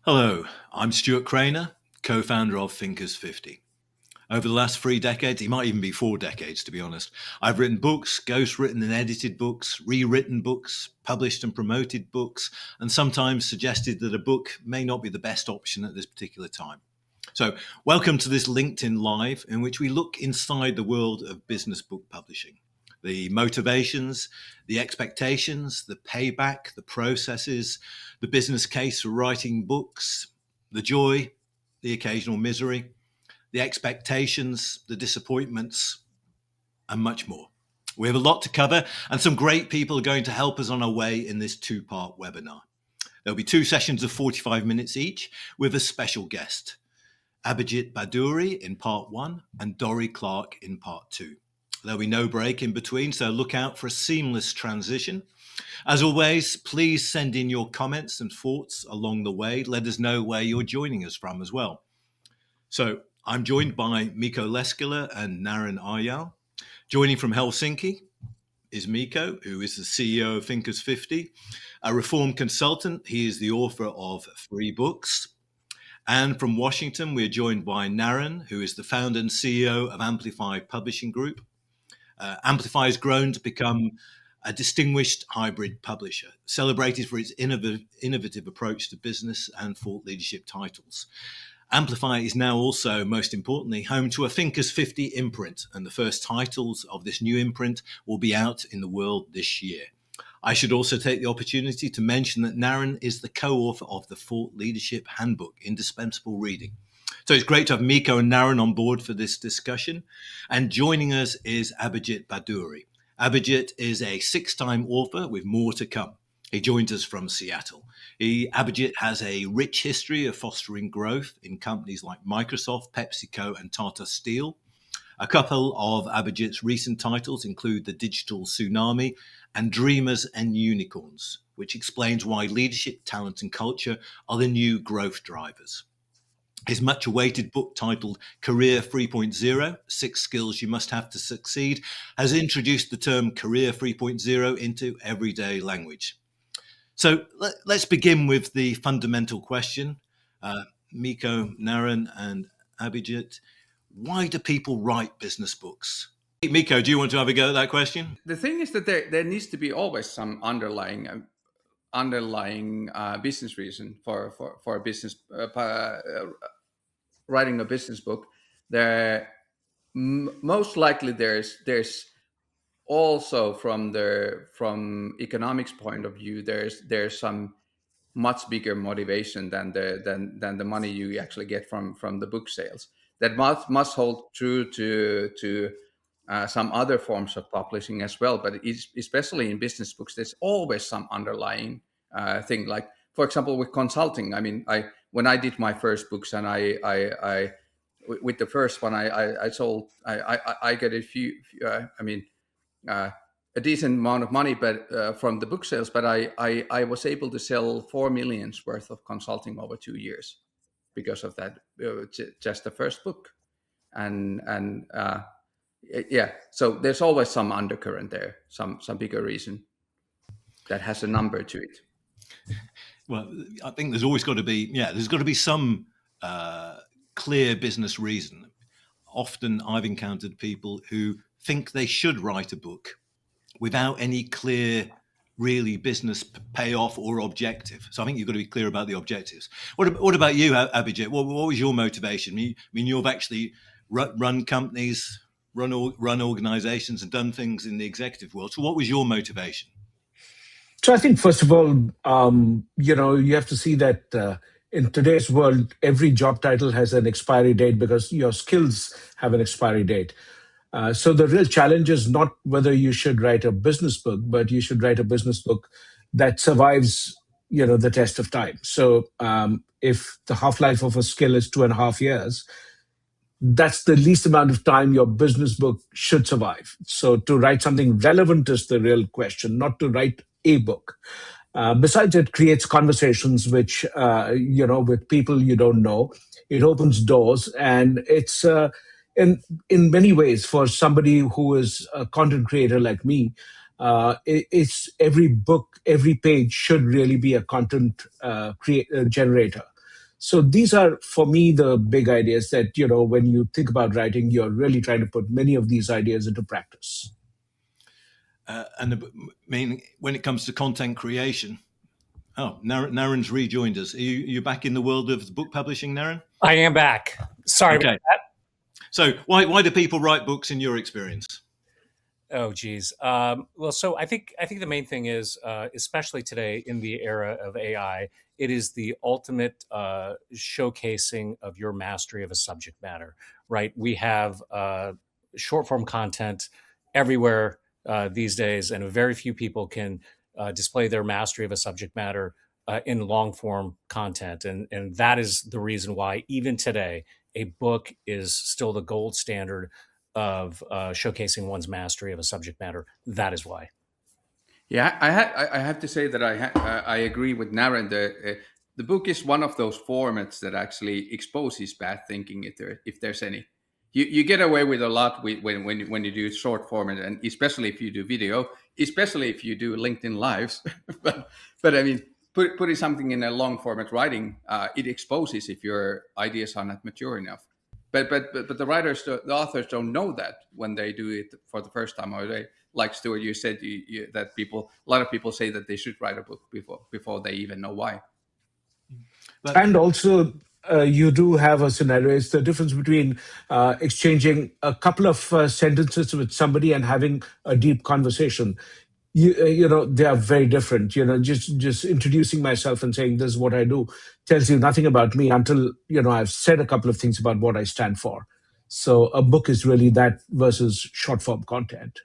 Hello, I'm Stuart Crainer, co-founder of Thinkers50. Over the last 3 decades, it might even be 4 decades to be honest, I've written books, ghostwritten and edited books, rewritten books, published and promoted books, and sometimes suggested that a book may not be the best option at this particular time. So welcome to this LinkedIn Live in which we look inside the world of business book publishing. The motivations, the expectations, the payback, the processes, the business case for writing books, the joy, the occasional misery, the expectations, the disappointments, and much more. We have a lot to cover, and some great people are going to help us on our way in this 2-part webinar. There'll be 2 sessions of 45 minutes each with a special guest, Abhijit Bhaduri in part 1 and Dorie Clark in part 2. There'll be no break in between, so look out for a seamless transition. As always, please send in your comments and thoughts along the way. Let us know where you're joining us from as well. So I'm joined by Mikko Leskelä and Naren Aryal. Joining from Helsinki is Mikko, who is the CEO of Thinkers50, a reformed consultant. He is the author of 3 books. And from Washington, we're joined by Naren, who is the founder and CEO of Amplify Publishing Group. Amplify has grown to become a distinguished hybrid publisher, celebrated for its innovative approach to business and thought leadership titles. Amplify is now also, most importantly, home to a Thinkers50 imprint, and the first titles of this new imprint will be out in the world this year. I should also take the opportunity to mention that Naren is the co-author of the Thought Leadership Handbook, Indispensable Reading. So it's great to have Mikko and Naren on board for this discussion. And joining us is Abhijit Bhaduri. Abhijit is a 6-time author with more to come. He joins us from Seattle. Abhijit has a rich history of fostering growth in companies like Microsoft, PepsiCo, and Tata Steel. A couple of Abhijit's recent titles include The Digital Tsunami and Dreamers and Unicorns, which explains why leadership, talent, and culture are the new growth drivers. His much-awaited book titled Career 3.0, 6 Skills You Must Have to Succeed, has introduced the term Career 3.0 into everyday language. So let's begin with the fundamental question. Mikko, Naren, and Abhijit, why do people write business books? Mikko, do you want to have a go at that question? The thing is that there needs to be always some underlying business reason for a business writing a business book. There most likely there's also from economics point of view there's some much bigger motivation than the money you actually get from the book sales. That must hold true to some other forms of publishing as well, but especially in business books, there's always some underlying thing. Like, for example, with consulting. I mean, when I did my first books, and I with the first one, I sold. I get a few. A decent amount of money, but from the book sales. But I was able to sell 4 million's worth of consulting over 2 years because of that. Just the first book, and yeah. So there's always some undercurrent there, some bigger reason that has a number to it. Well, I think there's always got to be, there's got to be some clear business reason. Often I've encountered people who think they should write a book without any clear, really business payoff or objective. So I think you've got to be clear about the objectives. What about you, Abhijit? What was your motivation? I mean, you've actually run companies, run organizations, and done things in the executive world. So what was your motivation? So I think, first of all, you have to see that in today's world, every job title has an expiry date because your skills have an expiry date. So the real challenge is not whether you should write a business book, but you should write a business book that survives, the test of time. So if the half-life of a skill is 2.5 years, that's the least amount of time your business book should survive. So to write something relevant is the real question, not to write a book. Besides, it creates conversations which, with people you don't know. It opens doors, and it's in many ways, for somebody who is a content creator like me, it's every book, every page should really be a content generator. So these are, for me, the big ideas that, when you think about writing, you're really trying to put many of these ideas into practice. When it comes to content creation, Naren's rejoined us. Are you back in the world of book publishing, Naren? I am back. Sorry about that. So why do people write books in your experience? Oh, geez. Well, so I think the main thing is, especially today in the era of AI, it is the ultimate showcasing of your mastery of a subject matter, right? We have short form content everywhere these days, and very few people can display their mastery of a subject matter in long form content. And that is the reason why even today, a book is still the gold standard of showcasing one's mastery of a subject matter. That is why. Yeah, I have to say that I agree with Naren. The book is one of those formats that actually exposes bad thinking, if there's any. You get away with a lot when you do short format, and especially if you do video, especially if you do LinkedIn lives. but I mean, putting something in a long format writing, it exposes if your ideas are not mature enough. But the writers, the authors don't know that when they do it for the first time, or they, like Stuart, you said that a lot of people say that they should write a book before they even know why. And also, you do have a scenario. It's the difference between exchanging a couple of sentences with somebody and having a deep conversation. They are very different. Just introducing myself and saying this is what I do tells you nothing about me until I've said a couple of things about what I stand for. So a book is really that versus short form content.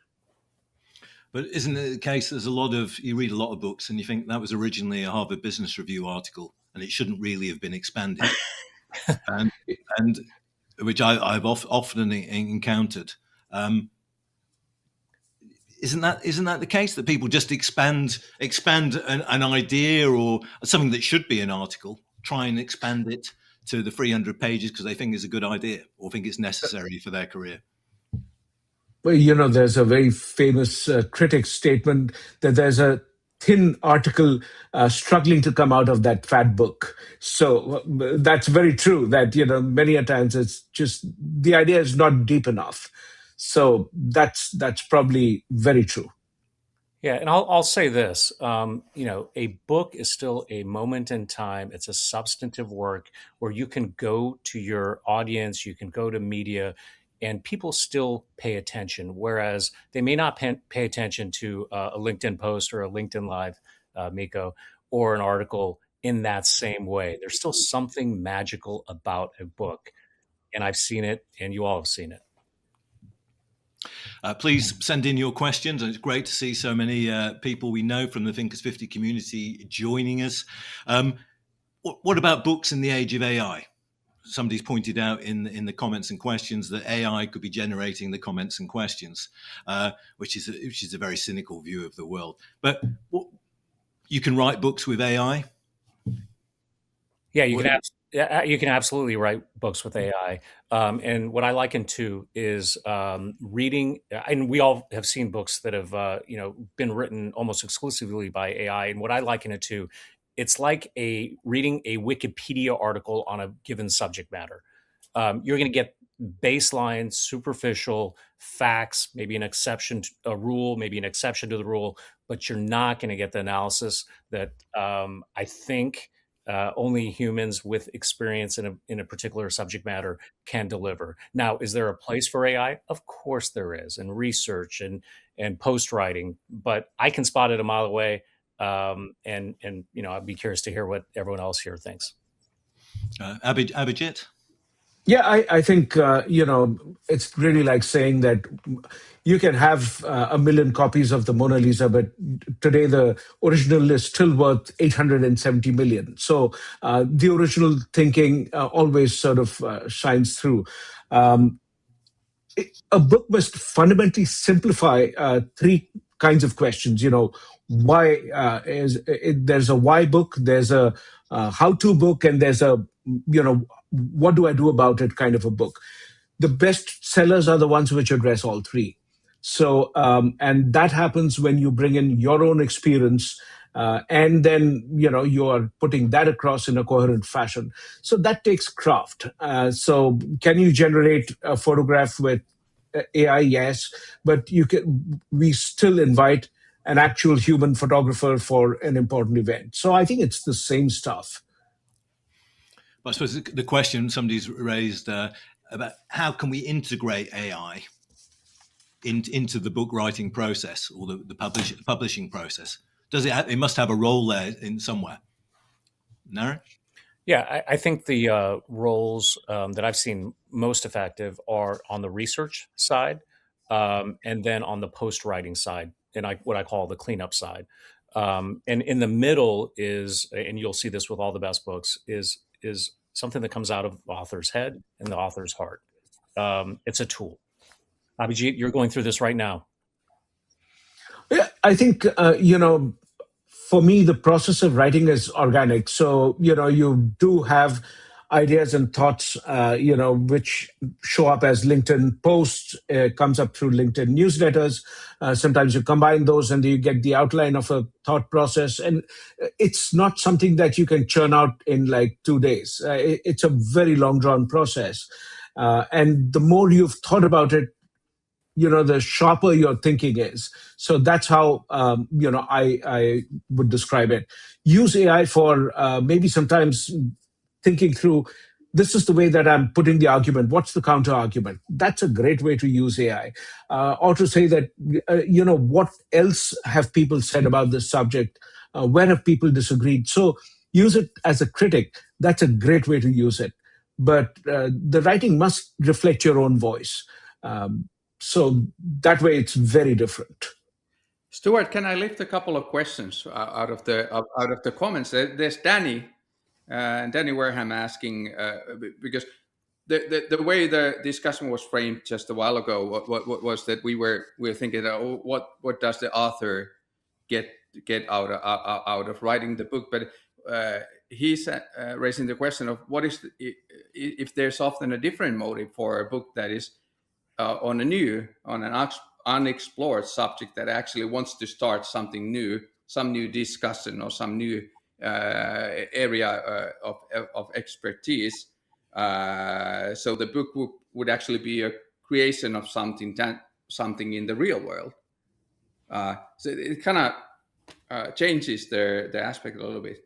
But isn't it the case you read a lot of books and you think that was originally a Harvard Business Review article and it shouldn't really have been expanded, and which I've often encountered. Isn't that the case, that people just expand an idea or something that should be an article, try and expand it to the 300 pages because they think it's a good idea or think it's necessary for their career? Well, there's a very famous critic statement that there's a thin article struggling to come out of that fat book. So that's very true that, many a times it's just the idea is not deep enough. So that's probably very true. Yeah, and I'll say this: a book is still a moment in time. It's a substantive work where you can go to your audience, you can go to media, and people still pay attention. Whereas they may not pay attention to a LinkedIn post or a LinkedIn Live, Mikko, or an article in that same way. There's still something magical about a book, and I've seen it, and you all have seen it. Please send in your questions. It's great to see so many people we know from the Thinkers50 community joining us. What about books in the age of AI? Somebody's pointed out in the comments and questions that AI could be generating the comments and questions, which is a very cynical view of the world. But you can write books with AI? Yeah, you can absolutely write books with AI. And what I liken to is reading, and we all have seen books that have been written almost exclusively by AI. And what I liken it to, it's like reading a Wikipedia article on a given subject matter. You're going to get baseline, superficial facts, maybe an exception to a rule, maybe an exception to the rule, but you're not going to get the analysis that I think only humans with experience in a particular subject matter can deliver. Now, is there a place for AI? Of course there is, and research and post writing, but I can spot it a mile away. And I'd be curious to hear what everyone else here thinks. Abhijit? Yeah, I think, it's really like saying that you can have 1 million copies of the Mona Lisa, but today the original is still worth 870 million. So the original thinking always sort of shines through. A book must fundamentally simplify 3 kinds of questions. Why there's a why book, there's a how-to book, and there's a what do I do about it kind of a book. The best sellers are the ones which address all 3. So and that happens when you bring in your own experience and then you are putting that across in a coherent fashion. So that takes craft. So can you generate a photograph with AI? Yes, but we still invite an actual human photographer for an important event. So I think it's the same stuff. But I suppose the question somebody's raised about how can we integrate AI into the book writing process or the publishing process? Does it must have a role there in somewhere? Naren? Yeah, I think the roles that I've seen most effective are on the research side, and then on the post-writing side, and what I call the cleanup side. And in the middle is, and you'll see this with all the best books, is something that comes out of the author's head and the author's heart. It's a tool. Abhijit, you're going through this right now. Yeah, I think for me, the process of writing is organic. So, you do have ideas and thoughts, which show up as LinkedIn posts, comes up through LinkedIn newsletters. Sometimes you combine those and you get the outline of a thought process. And it's not something that you can churn out in like 2 days. It's a very long drawn process. And the more you've thought about it, the sharper your thinking is. So that's how I would describe it. Use AI for maybe sometimes thinking through, this is the way that I'm putting the argument. What's the counter argument? That's a great way to use AI. Or to say that, what else have people said about this subject? Where have people disagreed? So use it as a critic. That's a great way to use it. But the writing must reflect your own voice. So that way, it's very different. Stuart, can I lift a couple of questions out of the comments? There's Danny Wareham asking because the way the discussion was framed just a while ago was that we were thinking, what does the author get out of writing the book? But he's raising the question of what is if there's often a different motive for a book that is on an unexplored subject that actually wants to start something new, some new discussion or some new area of expertise. So the book would actually be a creation of something in the real world. So it kind of changes the aspect a little bit.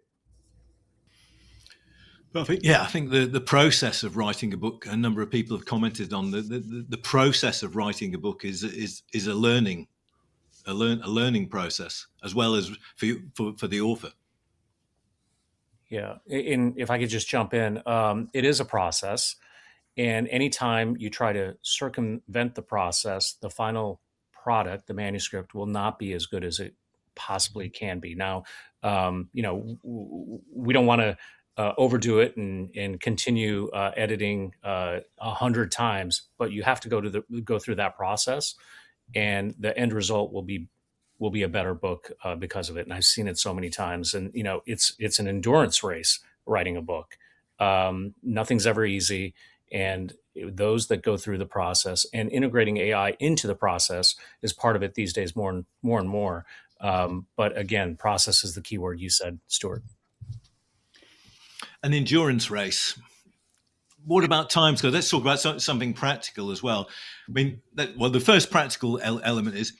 Perfect. Yeah, I think the process of writing a book, a number of people have commented on the process of writing a book is a learning process as well as for the author. Yeah, and if I could just jump in, it is a process, and anytime you try to circumvent the process, the final product, the manuscript, will not be as good as it possibly can be. Now, we don't want to overdo it and continue editing 100 times, but you have to go through that process, and the end result will be a better book because of it. And I've seen it so many times. And it's an endurance race writing a book. Nothing's ever easy, and those that go through the process and integrating AI into the process is part of it these days more and more. But again, process is the key word you said, Stuart. An endurance race. What about timescale? Let's talk about something practical as well. I mean, the first practical element is,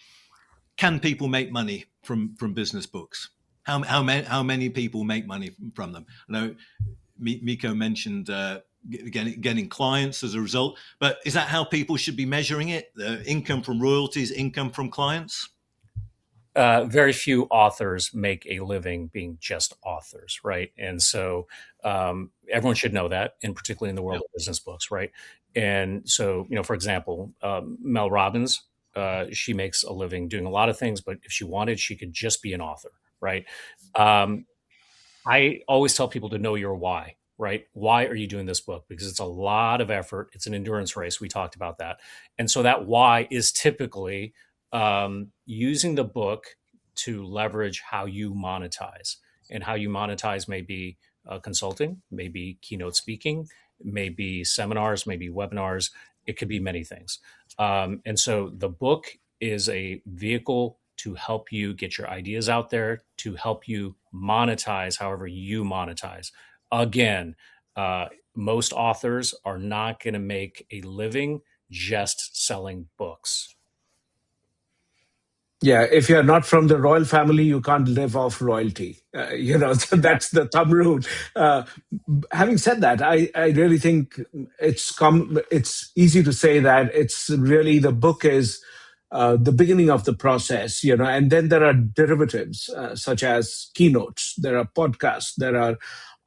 can people make money from business books? How many people make money from them? I know Mikko mentioned getting clients as a result, but is that how people should be measuring it? The income from royalties, income from clients? Very few authors make a living being just authors, right? And so everyone should know that, and particularly in the world of business books, right? And so, for example, Mel Robbins, she makes a living doing a lot of things, but if she wanted, she could just be an author, right? I always tell people to know your why, right? Why are you doing this book? Because it's a lot of effort. It's an endurance race. We talked about that. And so that why is typically using the book to leverage how you monetize. And how you monetize may be consulting, maybe keynote speaking, maybe seminars, maybe webinars. It could be many things. And so the book is a vehicle to help you get your ideas out there, to help you monetize however you monetize. Again, most authors are not going to make a living just selling books. Yeah, if you're not from the royal family, you can't live off royalty. So that's the thumb rule. Having said that, I really think it's easy to say that it's really the book is the beginning of the process, and then there are derivatives such as keynotes, there are podcasts, there are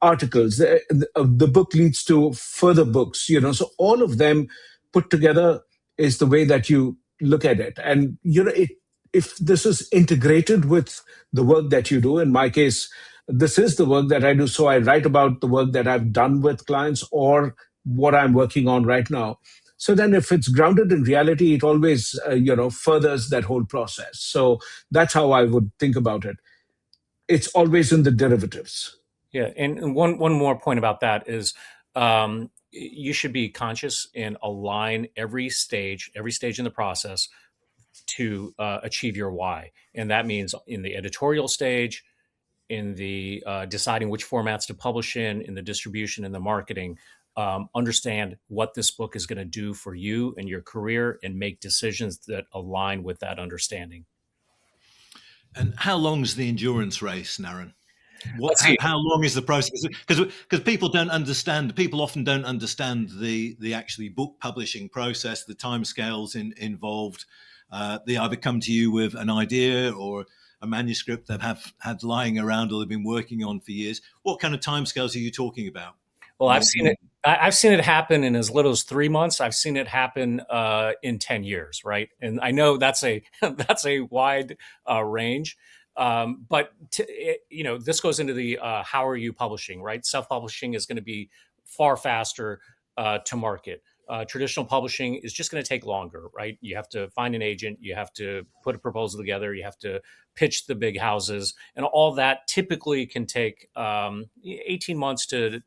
articles. The book leads to further books, so all of them put together is the way that you look at it. And, if this is integrated with the work that you do, in my case, this is the work that I do. So I write about the work that I've done with clients or what I'm working on right now. So then if it's grounded in reality, it always, furthers that whole process. So that's how I would think about it. It's always in the derivatives. Yeah. And one more point about that is you should be conscious and align every stage in the process to achieve your why. And that means in the editorial stage, in the deciding which formats to publish in the distribution and the marketing, understand what this book is going to do for you and your career and make decisions that align with that understanding. And how long is the endurance race, Naren? How long is the process? Because people don't understand. People often don't understand the actually book publishing process, the timescales involved. They either come to you with an idea or a manuscript that have had lying around or they've been working on for years. What kind of timescales are you talking about? Well, I've seen it happen in as little as 3 months. I've seen it happen in 10 years, right? And I know that's a wide range. But this goes into the how are you publishing, right? Self-publishing is going to be far faster to market. Traditional publishing is just going to take longer, right? You have to find an agent, you have to put a proposal together, you have to pitch the big houses, and all that typically can take 18 months to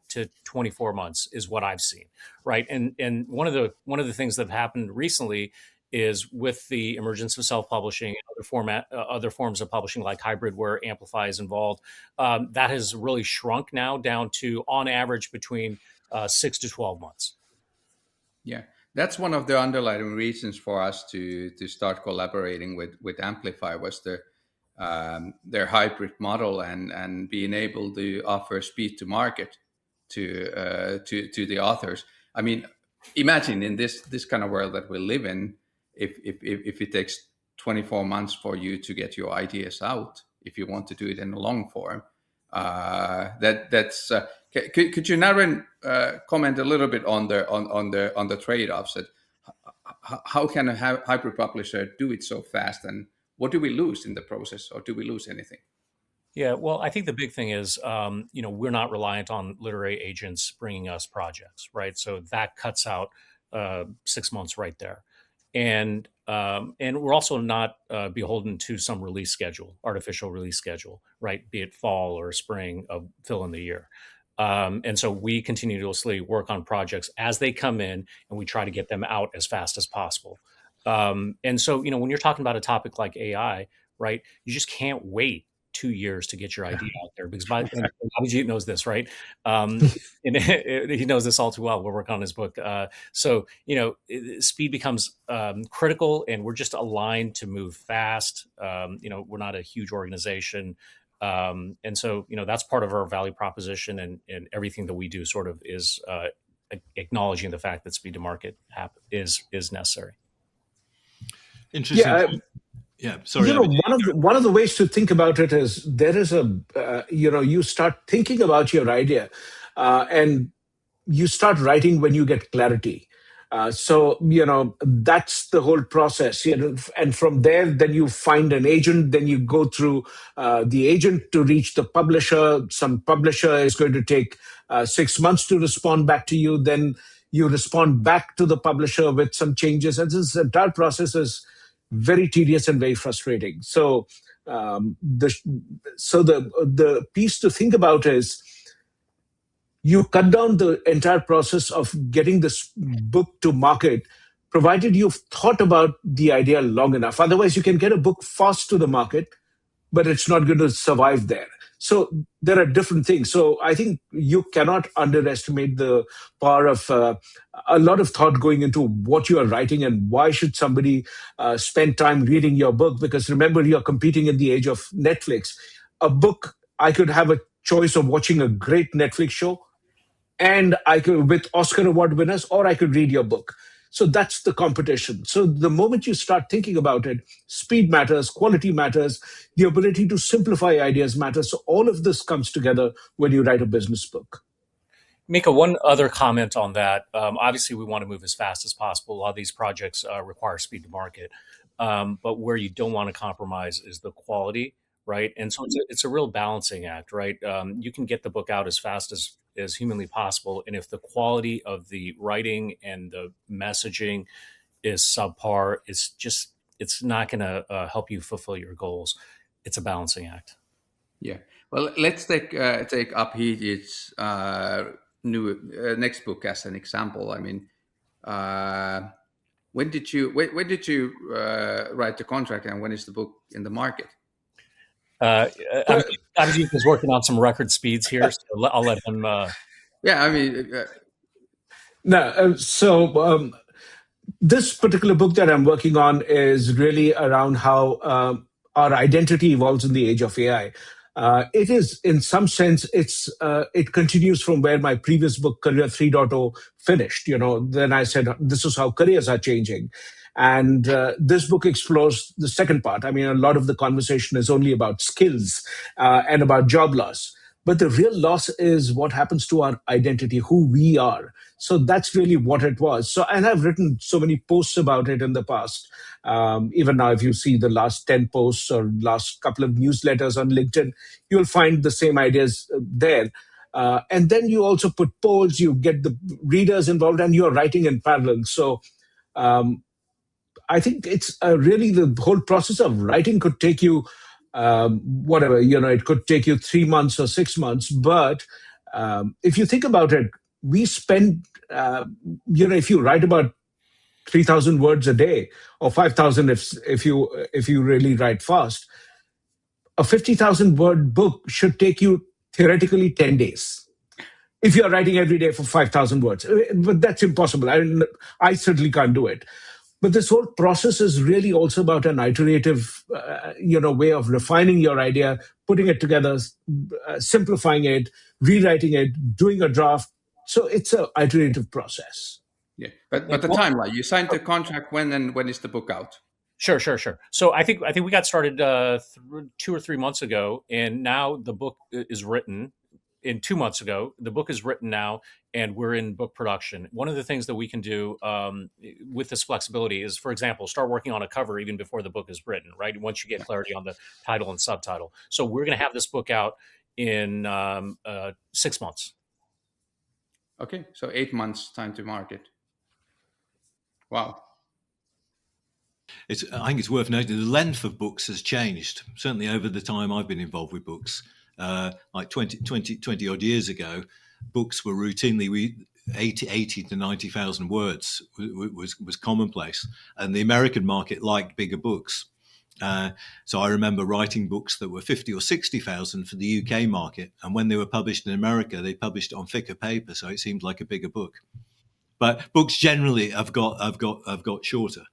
24 months is what I've seen, right? And one of the things that have happened recently is with the emergence of self-publishing and other forms of publishing like hybrid where Amplify is involved, that has really shrunk now down to on average between 6 to 12 months. Yeah, that's one of the underlying reasons for us to start collaborating with Amplify was their hybrid model and being able to offer speed to market to the authors. I mean, imagine in this kind of world that we live in, if it takes 24 months for you to get your ideas out, if you want to do it in a long form, that's. Could you, Naren, comment a little bit on the trade-offs? That how can a hybrid publisher do it so fast, and what do we lose in the process, or do we lose anything? Yeah, well, I think the big thing is, we're not reliant on literary agents bringing us projects, right? So that cuts out 6 months right there, and we're also not beholden to some release schedule, artificial release schedule, right? Be it fall or spring, fill in the year. And so we continuously work on projects as they come in, and we try to get them out as fast as possible. And so, when you're talking about a topic like AI, right, you just can't wait 2 years to get your idea out there because Abhijit knows this, right? And he knows this all too well. We're working on his book. So, speed becomes critical, and we're just aligned to move fast. We're not a huge organization. And so, that's part of our value proposition, and everything that we do sort of is acknowledging the fact that speed to market is necessary. Interesting. Yeah. Sorry. One of the ways to think about it is there is you start thinking about your idea, and you start writing when you get clarity. So that's the whole process. And from there, then you find an agent. Then you go through the agent to reach the publisher. Some publisher is going to take 6 months to respond back to you. Then you respond back to the publisher with some changes, and this entire process is very tedious and very frustrating. So the piece to think about is you cut down the entire process of getting this book to market provided you've thought about the idea long enough. Otherwise, you can get a book fast to the market, but it's not going to survive there. So there are different things. So I think you cannot underestimate the power of a lot of thought going into what you are writing and why should somebody spend time reading your book. Because remember, you're competing in the age of Netflix. A book, I could have a choice of watching a great Netflix show and I could with Oscar Award winners, or I could read your book. So that's the competition. So the moment you start thinking about it, speed matters, quality matters, the ability to simplify ideas matters. So all of this comes together when you write a business book. Mikko, one other comment on that. Obviously, we want to move as fast as possible. A lot of these projects require speed to market. But where you don't want to compromise is the quality, right? And so it's a real balancing act, right? You can get the book out as fast as humanly possible. And if the quality of the writing and the messaging is subpar, it's not going to help you fulfill your goals. It's a balancing act. Yeah. Well, let's take Abhijit's new next book as an example. I mean, when did you write the contract, and when is the book in the market? Abhijit is working on some record speeds here, so I'll let him. Yeah, I mean, this particular book that I'm working on is really around how our identity evolves in the age of AI. It is, in some sense, it continues from where my previous book, Career 3.0, finished. Then I said, this is how careers are changing. And this book explores the second part. I mean, a lot of the conversation is only about skills and about job loss. But the real loss is what happens to our identity, who we are. So that's really what it was. So, and I've written so many posts about it in the past. Even now, if you see the last 10 posts or last couple of newsletters on LinkedIn, you'll find the same ideas there. And then you also put polls, you get the readers involved, and you're writing in parallel. So I think it's really the whole process of writing could take you it could take you 3 months or 6 months. But if you think about it, we spend, if you write about 3,000 words a day or 5,000 if you really write fast, a 50,000 word book should take you theoretically 10 days. If you're writing every day for 5,000 words, but that's impossible. I certainly can't do it. But this whole process is really also about an iterative, way of refining your idea, putting it together, simplifying it, rewriting it, doing a draft. So it's an iterative process. Yeah, but the timeline, you signed the contract when, and when is the book out? Sure. So I think we got started 2 or 3 months ago, and now the book is written. 2 months ago, the book is written now, and we're in book production. One of the things that we can do with this flexibility is, for example, start working on a cover even before the book is written, right? Once you get clarity on the title and subtitle. So we're going to have this book out in 6 months. Okay, so 8 months time to market. Wow. I think it's worth noting the length of books has changed, certainly over the time I've been involved with books. Like 20 odd years ago, books were routinely 80 to 90,000 words was commonplace, and the American market liked bigger books. So I remember writing books that were 50 or 60,000 for the UK market, and when they were published in America, they published it on thicker paper, so it seemed like a bigger book. But books generally have got shorter.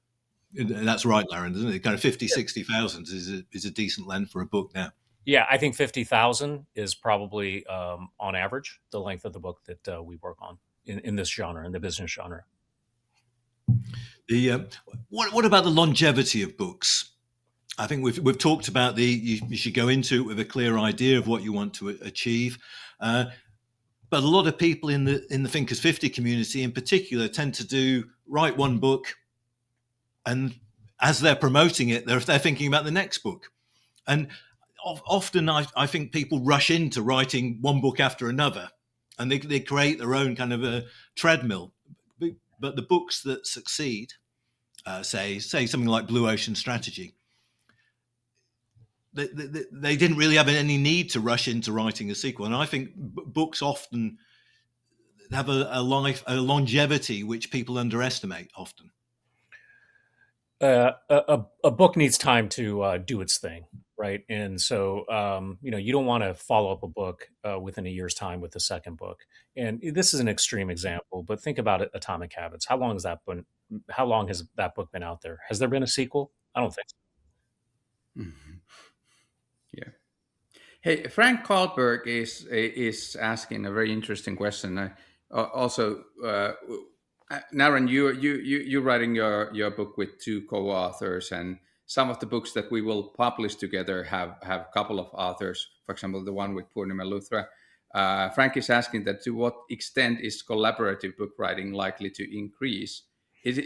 And that's right, Naren, isn't it? Kind of 50, 60,000 is a decent length for a book now. Yeah, I think 50,000 is probably on average the length of the book that we work on in this genre, in the business genre. What about the longevity of books? I think we've talked about you should go into it with a clear idea of what you want to achieve. But a lot of people in the Thinkers 50 community in particular tend to write one book, and as they're promoting it, they're thinking about the next book. And often I think people rush into writing one book after another, and they create their own kind of a treadmill. But the books that succeed, say something like Blue Ocean Strategy, they didn't really have any need to rush into writing a sequel. And I think books often have a longevity which people underestimate often. A book needs time to do its thing, right? And so, you don't want to follow up a book within a year's time with the second book. And this is an extreme example, but think about it, Atomic Habits. How long has that been? How long has that book been out there? Has there been a sequel? I don't think so. Mm-hmm. Yeah. Hey, Frank Kahlberg is asking a very interesting question. Also, Naren, you're writing your book with two co-authors, and some of the books that we will publish together have a couple of authors. For example, the one with Purnima Luthra. Frank is asking that to what extent is collaborative book writing likely to increase? Has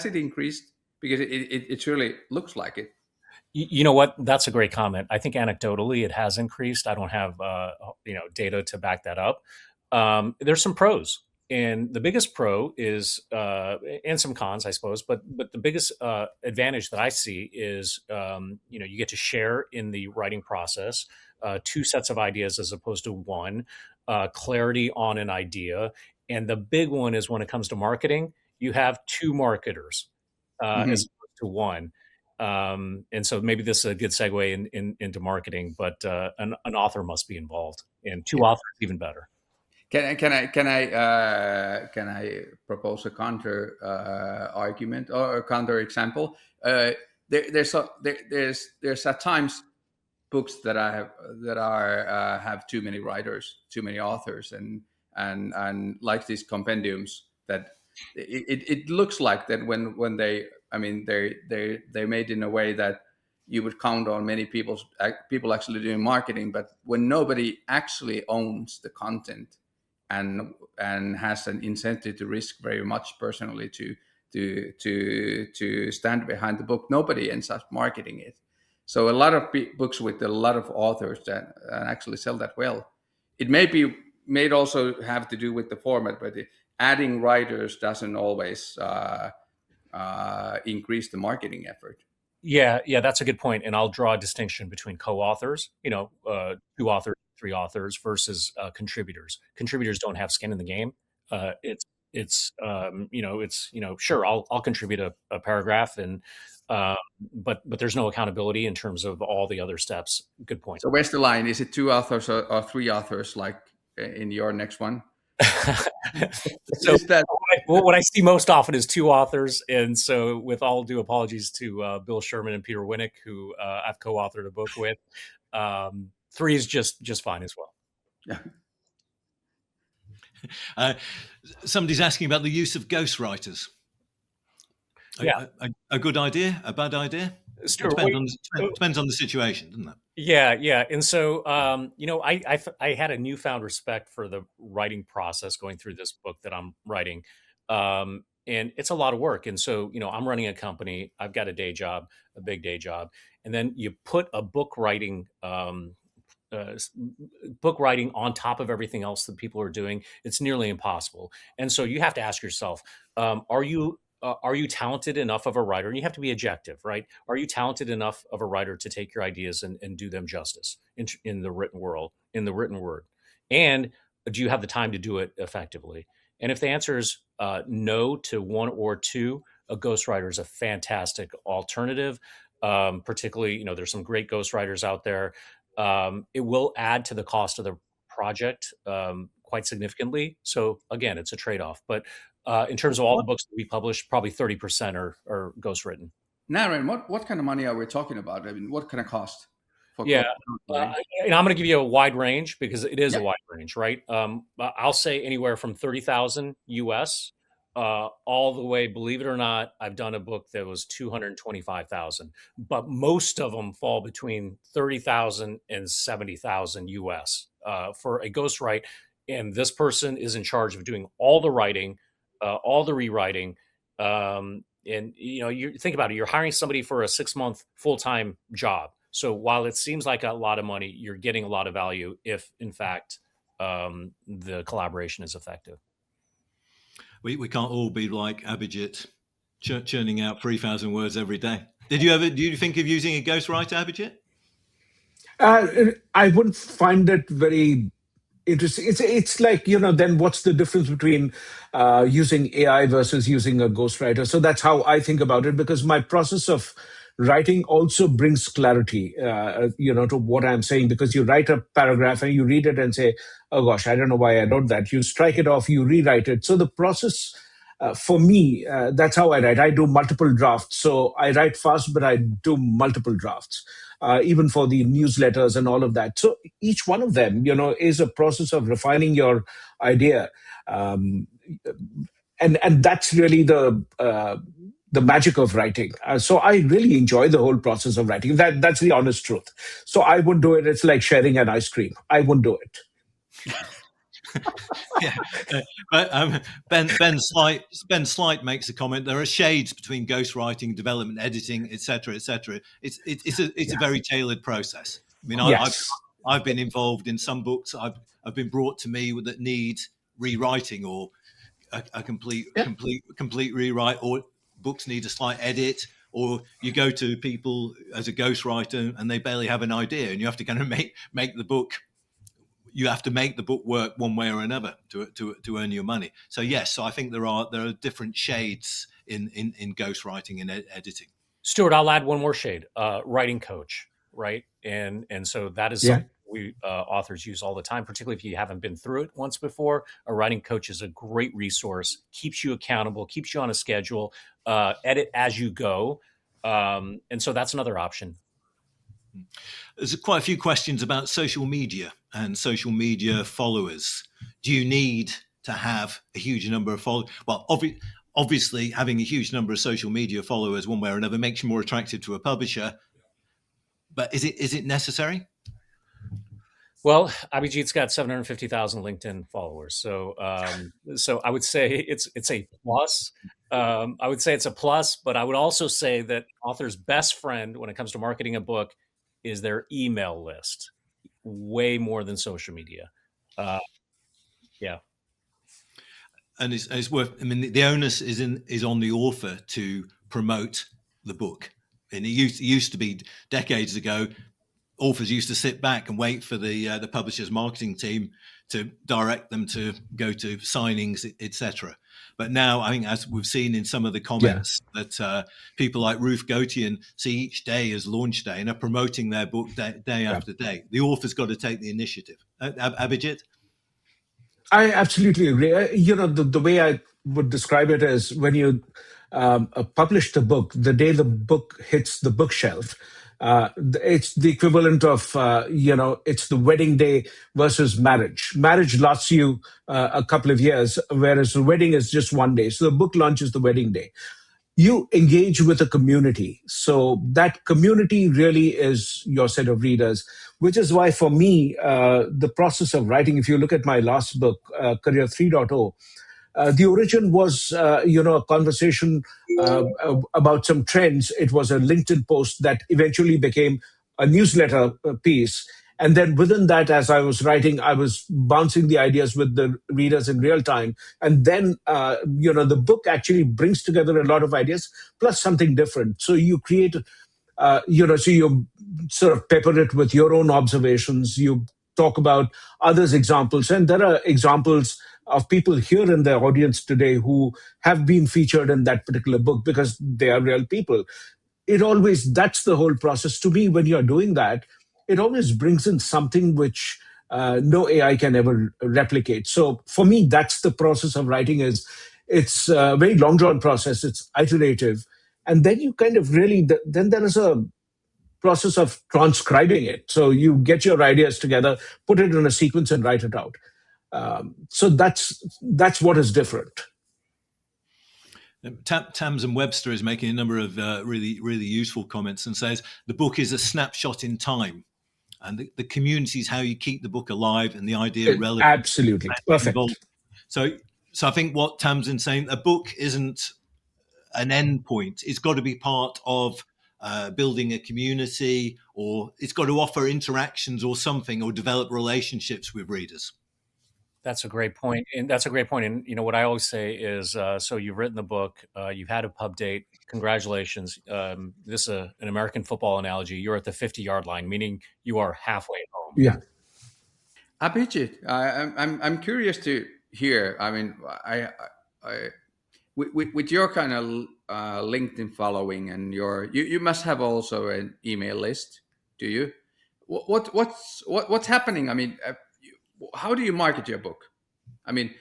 it increased? Because it surely looks like it. You know what? That's a great comment. I think anecdotally it has increased. I don't have data to back that up. There's some pros, and the biggest pro is and some cons, I suppose. But the biggest advantage that I see is you get to share in the writing process, two sets of ideas as opposed to one, clarity on an idea, and the big one is when it comes to marketing, you have two marketers as opposed to one. And so maybe this is a good segue into marketing, but an author must be involved, and two authors even better. Can I propose a counter argument or a counter example? There's at times books that have too many writers, too many authors, and like these compendiums that it looks like that when they're made in a way that you would count on many people actually doing marketing, but when nobody actually owns the content and has an incentive to risk very much personally to stand behind the book, nobody ends up marketing it. So a lot of books with a lot of authors that actually sell that well. It may also have to do with the format, but adding writers doesn't always increase the marketing effort. Yeah, that's a good point. And I'll draw a distinction between co-authors, two authors, three authors versus contributors. Contributors don't have skin in the game. Sure, I'll contribute a paragraph, and but there's no accountability in terms of all the other steps. Good point. So where's the line? Is it two authors or three authors, like in your next one? So what I see most often is two authors, and so with all due apologies to Bill Sherman and Peter Winnick, who I've co-authored a book with, three is just fine as well. Yeah. Somebody's asking about the use of ghostwriters. Yeah, a good idea, a bad idea? Stuart, depends on the situation, doesn't it? Yeah. And so, I had a newfound respect for the writing process going through this book that I'm writing. And it's a lot of work. And so, I'm running a company. I've got a day job, a big day job. And then you put a book writing on top of everything else that people are doing. It's nearly impossible. And so you have to ask yourself, are you talented enough of a writer? And you have to be objective, right? Are you talented enough of a writer to take your ideas and do them justice in the written word? And do you have the time to do it effectively? And if the answer is no to one or two, a ghostwriter is a fantastic alternative. Particularly, there's some great ghostwriters out there. It will add to the cost of the project quite significantly. So again, it's a trade-off. But in terms of all the books that we publish, probably 30% are ghostwritten. Naren, what kind of money are we talking about? I mean, what kind of cost? And I'm going to give you a wide range because it is a wide range, right? I'll say anywhere from 30,000 US all the way. Believe it or not, I've done a book that was 225,000, but most of them fall between 30,000 and 70,000 US for a ghostwrite. And this person is in charge of doing all the writing, all the rewriting. And you think about it, you're hiring somebody for a 6-month full-time job. So while it seems like a lot of money, you're getting a lot of value if, in fact, the collaboration is effective. We can't all be like Abhijit, churning out 3,000 words every day. Do you think of using a ghostwriter, Abhijit? I would find it very interesting. It's like, then what's the difference between using AI versus using a ghostwriter? So that's how I think about it, because my process of writing also brings clarity, to what I'm saying, because you write a paragraph and you read it and say, oh gosh, I don't know why I wrote that. You strike it off, you rewrite it. So the process, for me, that's how I write. I do multiple drafts. So I write fast, but I do multiple drafts, even for the newsletters and all of that. So each one of them, is a process of refining your idea. And that's really the magic of writing. So I really enjoy the whole process of writing. That's the honest truth. So I wouldn't do it. It's like sharing an ice cream. I wouldn't do it. Yeah, but Ben Slight makes a comment. There are shades between ghostwriting, development, editing, etc., etc. It's a very tailored process. I mean, Yes. I've been involved in some books. I've been brought to me that need rewriting or a complete rewrite, or books need a slight edit, or you go to people as a ghostwriter and they barely have an idea, and you have to kind of make the book. You have to make the book work one way or another to earn your money. So yes, so I think there are different shades in ghostwriting and editing. Stuart, I'll add one more shade: writing coach, right? And so that is something we authors use all the time, particularly if you haven't been through it once before. A writing coach is a great resource, keeps you accountable, keeps you on a schedule, edit as you go, and so that's another option. There's quite a few questions about social media and social media followers. Do you need to have a huge number of followers? Well, obviously, having a huge number of social media followers one way or another makes you more attractive to a publisher. But is it necessary? Well, Abhijit's got 750,000 LinkedIn followers, so I would say it's a plus. I would say it's a plus, but I would also say that author's best friend when it comes to marketing a book is their email list, way more than social media. Yeah. And it's worth. I mean, the onus is on the author to promote the book. And it used to be decades ago. Authors used to sit back and wait for the publisher's marketing team to direct them to go to signings, etc. But now, I think, as we've seen in some of the comments, that people like Ruth Gotian see each day as launch day and are promoting their book day after day. The author's got to take the initiative. Abhijit? I absolutely agree. The way I would describe it is when you publish the book, the day the book hits the bookshelf, it's the equivalent of, it's the wedding day versus marriage. Marriage lasts you a couple of years, whereas the wedding is just one day. So the book launch is the wedding day. You engage with a community. So that community really is your set of readers, which is why for me, the process of writing, if you look at my last book, Career 3.0, the origin was, a conversation about some trends. It was a LinkedIn post that eventually became a newsletter piece. And then within that, as I was writing, I was bouncing the ideas with the readers in real time. And then, the book actually brings together a lot of ideas, plus something different. So you create, so you sort of pepper it with your own observations. You talk about others' examples. And there are examples of people here in the audience today who have been featured in that particular book because they are real people. That's the whole process. To me, when you're doing that, it always brings in something which no AI can ever replicate. So for me, that's the process of writing. It's a very long drawn process. It's iterative. And then you kind of really, then there is a process of transcribing it. So you get your ideas together, put it in a sequence and write it out. So that's what is different. Tamsin Webster is making a number of really, really useful comments and says the book is a snapshot in time. And the community is how you keep the book alive and the idea relevant. Absolutely. Perfect. So I think what Tamsin's saying, a book isn't an end point. It's got to be part of building a community, or it's got to offer interactions or something, or develop relationships with readers. That's a great point. And what I always say is, so you've written the book, you've had a pub date. Congratulations. This is an American football analogy. You're at the 50-yard line, meaning you are halfway home. Yeah. Abhijit, I'm curious to hear. I mean, with your kind of LinkedIn following and you must have also an email list, do you? What's happening? I mean, how do you market your book? I mean,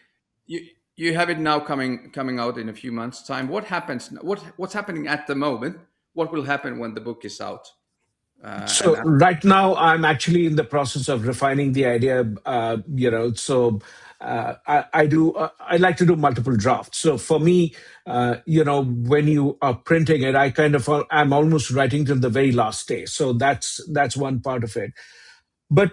you have it now coming out in a few months' time. What happens? What's happening at the moment? What will happen when the book is out? So right now, I'm actually in the process of refining the idea. I like to do multiple drafts. So for me, when you are printing it, I'm almost writing till the very last day. So that's one part of it. But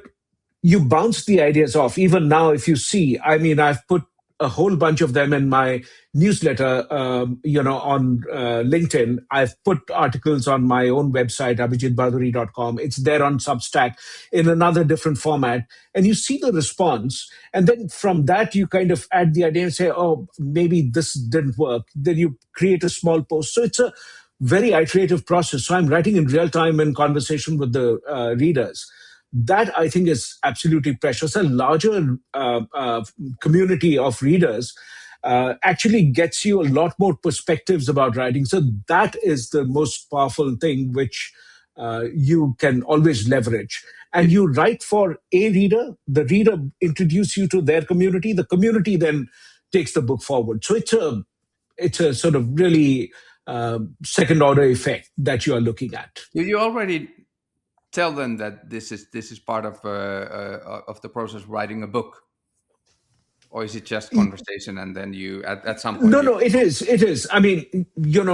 you bounce the ideas off. Even now, if you see, I mean, I've put a whole bunch of them in my newsletter, on LinkedIn. I've put articles on my own website, abhijitbhaduri.com. It's there on Substack in another different format. And you see the response. And then from that, you kind of add the idea and say, oh, maybe this didn't work. Then you create a small post. So it's a very iterative process. So I'm writing in real time in conversation with the readers. That I think is absolutely precious. A larger community of readers actually gets you a lot more perspectives about writing. So that is the most powerful thing which you can always leverage. And you write for a reader, the reader introduces you to their community, the community then takes the book forward. So it's a sort of really second order effect that you are looking at. You already tell them that this is part of the process of writing a book, or is it just conversation and then you at some point? No, it is. I mean,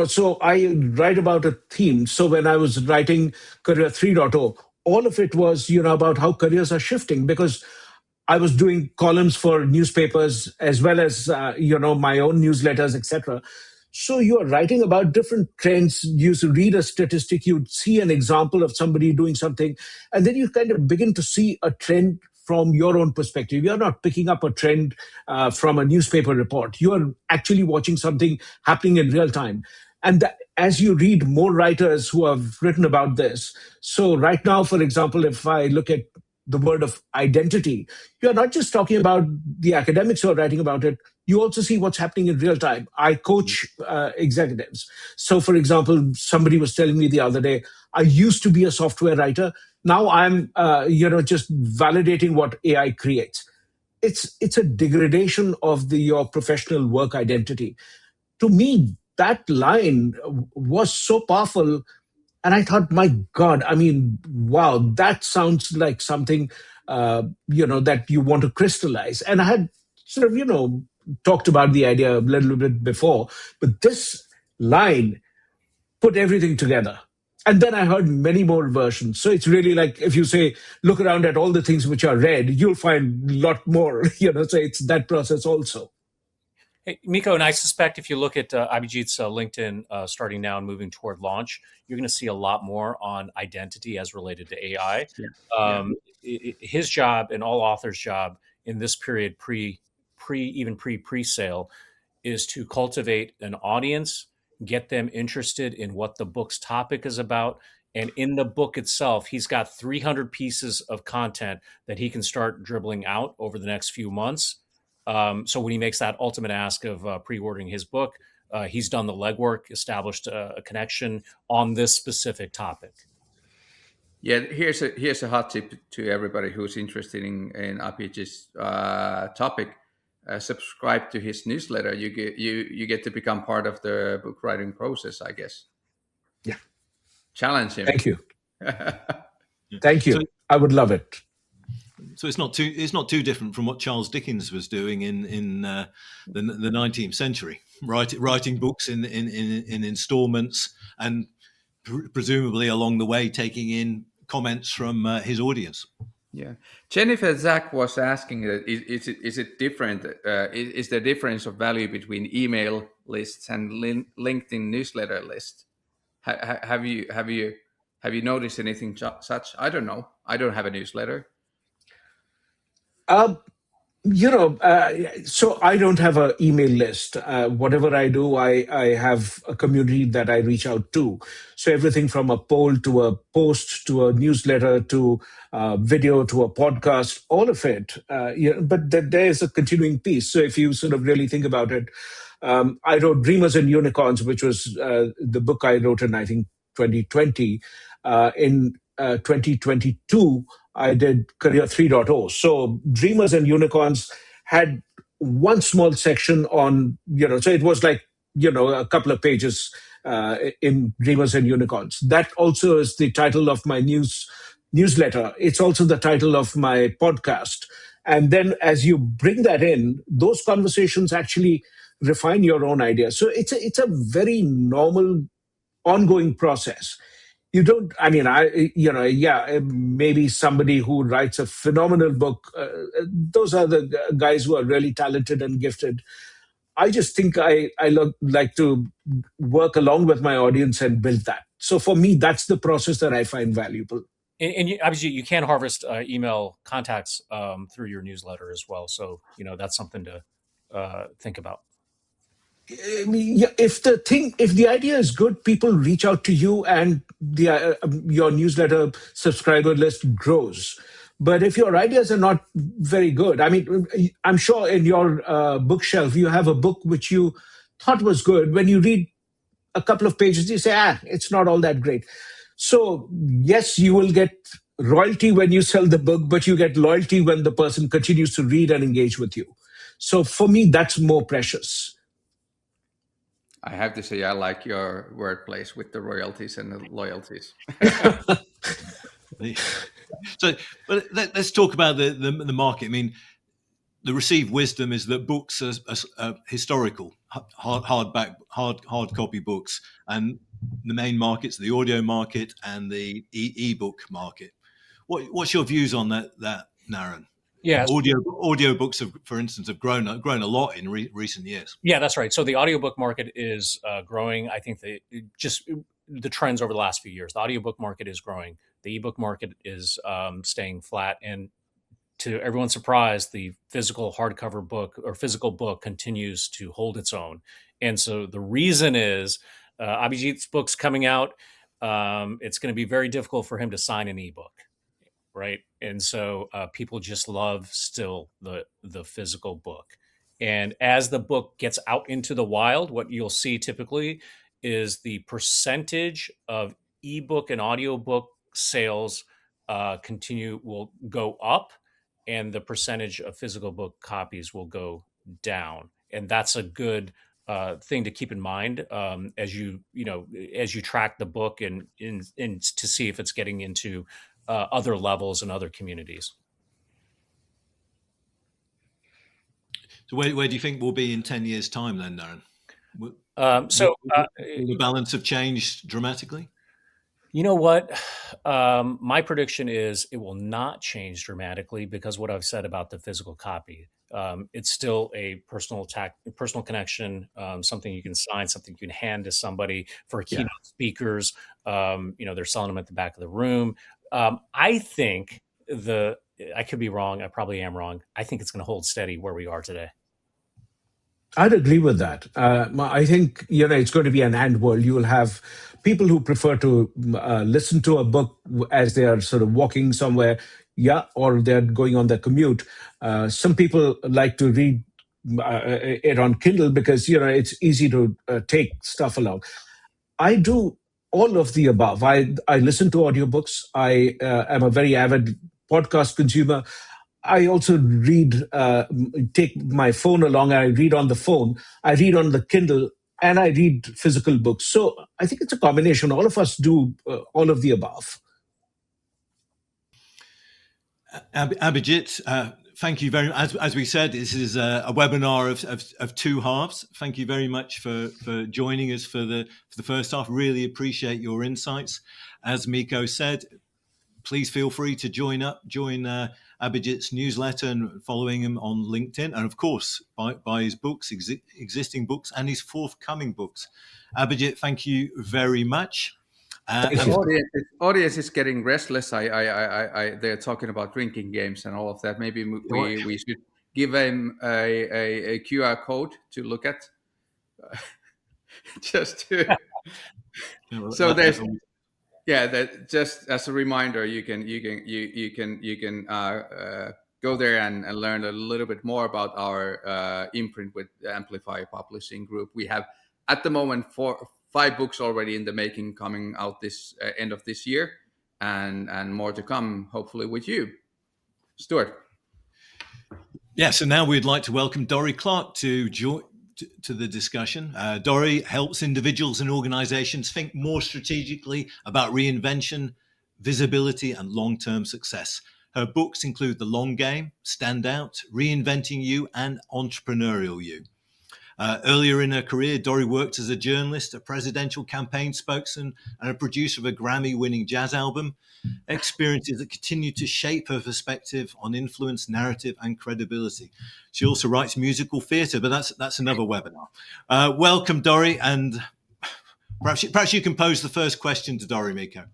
so I write about a theme. So when I was writing Career 3.0, all of it was about how careers are shifting, because I was doing columns for newspapers as well as my own newsletters, etc. So you're writing about different trends. You read a statistic, you see an example of somebody doing something, and then you kind of begin to see a trend from your own perspective. You're not picking up a trend from a newspaper report. You're actually watching something happening in real time. And as you read more writers who have written about this, so right now, for example, if I look at the word of identity, you're not just talking about the academics who are writing about it. You also see what's happening in real time. I coach executives. So, for example, somebody was telling me the other day, I used to be a software writer. Now I'm, just validating what AI creates. It's a degradation of your professional work identity. To me, that line was so powerful. And I thought, my God, I mean, wow, that sounds like something, that you want to crystallize. And I had sort of, talked about the idea a little bit before, but this line put everything together. And then I heard many more versions. So it's really like, if you say, look around at all the things which are read, you'll find a lot more, so it's that process also. Hey, Mikko, and I suspect if you look at Abhijit's LinkedIn starting now and moving toward launch, you're going to see a lot more on identity as related to AI. Yeah. His job and all authors' job in this period, pre-sale, is to cultivate an audience, get them interested in what the book's topic is about. And in the book itself, he's got 300 pieces of content that he can start dribbling out over the next few months. So when he makes that ultimate ask of pre-ordering his book, he's done the legwork, established a connection on this specific topic. Yeah, here's a hot tip to everybody who's interested in Abhijit's topic. Subscribe to his newsletter. You get to become part of the book writing process, I guess. Yeah. Challenge him. Thank you. Thank you. So, I would love it. So it's not too different from what Charles Dickens was doing in the 19th century, writing books in installments, and presumably along the way taking in comments from his audience. Yeah, Jennifer Zach was asking, is it different? Is there difference of value between email lists and LinkedIn newsletter lists? Have you noticed anything such? I don't know. I don't have a newsletter. So I don't have an email list. Whatever I do, I have a community that I reach out to. So everything from a poll to a post to a newsletter to a video to a podcast, all of it. But there's a continuing piece. So if you sort of really think about it, I wrote Dreamers and Unicorns, which was the book I wrote in, I think, 2020. In 2022, I did Career 3.0. So Dreamers and Unicorns had one small section on, so it was like, a couple of pages in Dreamers and Unicorns. That also is the title of my newsletter. It's also the title of my podcast. And then as you bring that in, those conversations actually refine your own ideas. So it's a very normal, ongoing process. You don't, maybe somebody who writes a phenomenal book, those are the guys who are really talented and gifted. I just think I like to work along with my audience and build that. So for me, that's the process that I find valuable. And obviously, you can harvest email contacts through your newsletter as well. So, that's something to think about. I mean, if the idea is good, people reach out to you, and your newsletter subscriber list grows. But if your ideas are not very good, I mean, I'm sure in your bookshelf you have a book which you thought was good. When you read a couple of pages, you say, it's not all that great. So yes, you will get royalty when you sell the book, but you get loyalty when the person continues to read and engage with you. So for me, that's more precious. I have to say, I like your wordplays with the royalties and the loyalties. So, but let's talk about the market. I mean, the received wisdom is that books are historical, hard copy books, and the main markets, the audio market and the ebook market. What's your views on that, Naren? Yeah, audio books have, for instance, have grown a lot in recent years. Yeah, that's right. So the audiobook market is growing. I think the trends over the last few years. The audiobook market is growing. The ebook market is staying flat. And to everyone's surprise, the physical hardcover book or physical book continues to hold its own. And so the reason is Abhijit's book's coming out. It's going to be very difficult for him to sign an ebook. Right. And so people just love still the physical book. And as the book gets out into the wild, what you'll see typically is the percentage of ebook and audiobook sales will go up, and the percentage of physical book copies will go down. And that's a good thing to keep in mind as you track the book and to see if it's getting into other levels and other communities. So where do you think we'll be in 10 years' time then, Naren? Will the balance have changed dramatically? You know what? My prediction is it will not change dramatically because what I've said about the physical copy. It's still a personal connection, something you can sign, something you can hand to somebody. For keynote speakers, they're selling them at the back of the room. I think I could be wrong. I probably am wrong. I think it's going to hold steady where we are today. I'd agree with that. I think, it's going to be an and world. You will have people who prefer to listen to a book as they are sort of walking somewhere, or they're going on their commute. Some people like to read it on Kindle because, it's easy to take stuff along. I do all of the above. I listen to audiobooks. I am a very avid podcast consumer. I also read, take my phone along. I read on the phone. I read on the Kindle, and I read physical books. So I think it's a combination. All of us do all of the above. Abhijit, thank you very much. As we said, this is a webinar of two halves. Thank you very much for joining us for the first half. Really appreciate your insights. As Mikko said, please feel free to join Abhijit's newsletter and following him on LinkedIn, and of course buy his books, existing books, and his forthcoming books. Abhijit, thank you very much. The audience is getting restless. They're talking about drinking games and all of that. Maybe we should give him a QR code to look at. Just to, so there's, yeah, that just as a reminder, you can go there and learn a little bit more about our imprint with the Amplify Publishing Group. We have at the moment 5 books already in the making, coming out this end of this year, and more to come, hopefully, with you, Stuart. Yeah, so now we'd like to welcome Dorie Clark to join to the discussion. Dorie helps individuals and organizations think more strategically about reinvention, visibility, and long-term success. Her books include The Long Game, Stand Out, Reinventing You, and Entrepreneurial You. Earlier in her career, Dorie worked as a journalist, a presidential campaign spokesman, and a producer of a Grammy-winning jazz album, experiences that continue to shape her perspective on influence, narrative, and credibility. She also writes musical theatre, but that's another webinar. Welcome, Dorie, and perhaps you can pose the first question to Dorie, Mikko.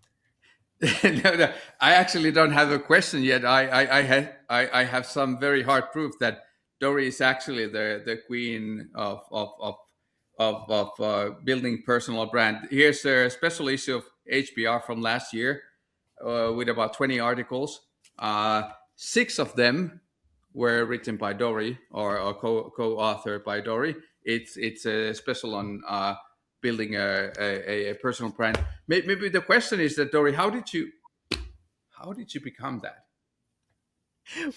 No, I actually don't have a question yet. I have some very hard proof that Dorie is actually the queen of building personal brand. Here's a special issue of HBR from last year with about 20 articles. 6 of them were written by Dorie or co-authored by Dorie. It's a special on building a personal brand. Maybe the question is that, Dorie, how did you become that?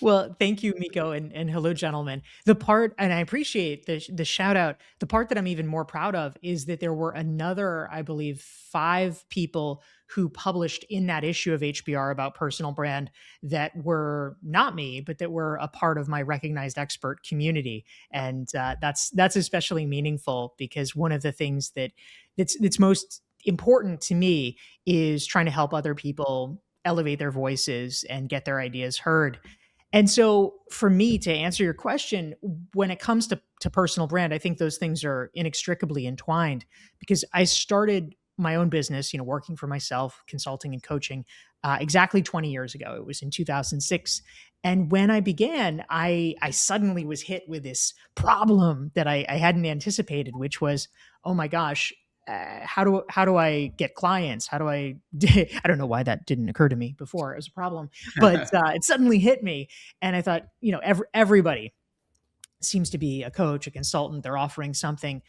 Well, thank you, Mikko, and hello, gentlemen. The part, and I appreciate the shout out, the part that I'm even more proud of is that there were another, I believe, 5 people who published in that issue of HBR about personal brand that were not me, but that were a part of my recognized expert community. And that's especially meaningful, because one of the things that's most important to me is trying to help other people elevate their voices and get their ideas heard. And so for me, to answer your question, when it comes to personal brand, I think those things are inextricably entwined, because I started my own business, working for myself, consulting and coaching, exactly 20 years ago. It was in 2006. And when I began, I suddenly was hit with this problem that I hadn't anticipated, which was, oh my gosh, how do I get clients? How do I don't know why that didn't occur to me before as a problem, but it suddenly hit me. And I thought, everybody seems to be a coach, a consultant, they're offering something.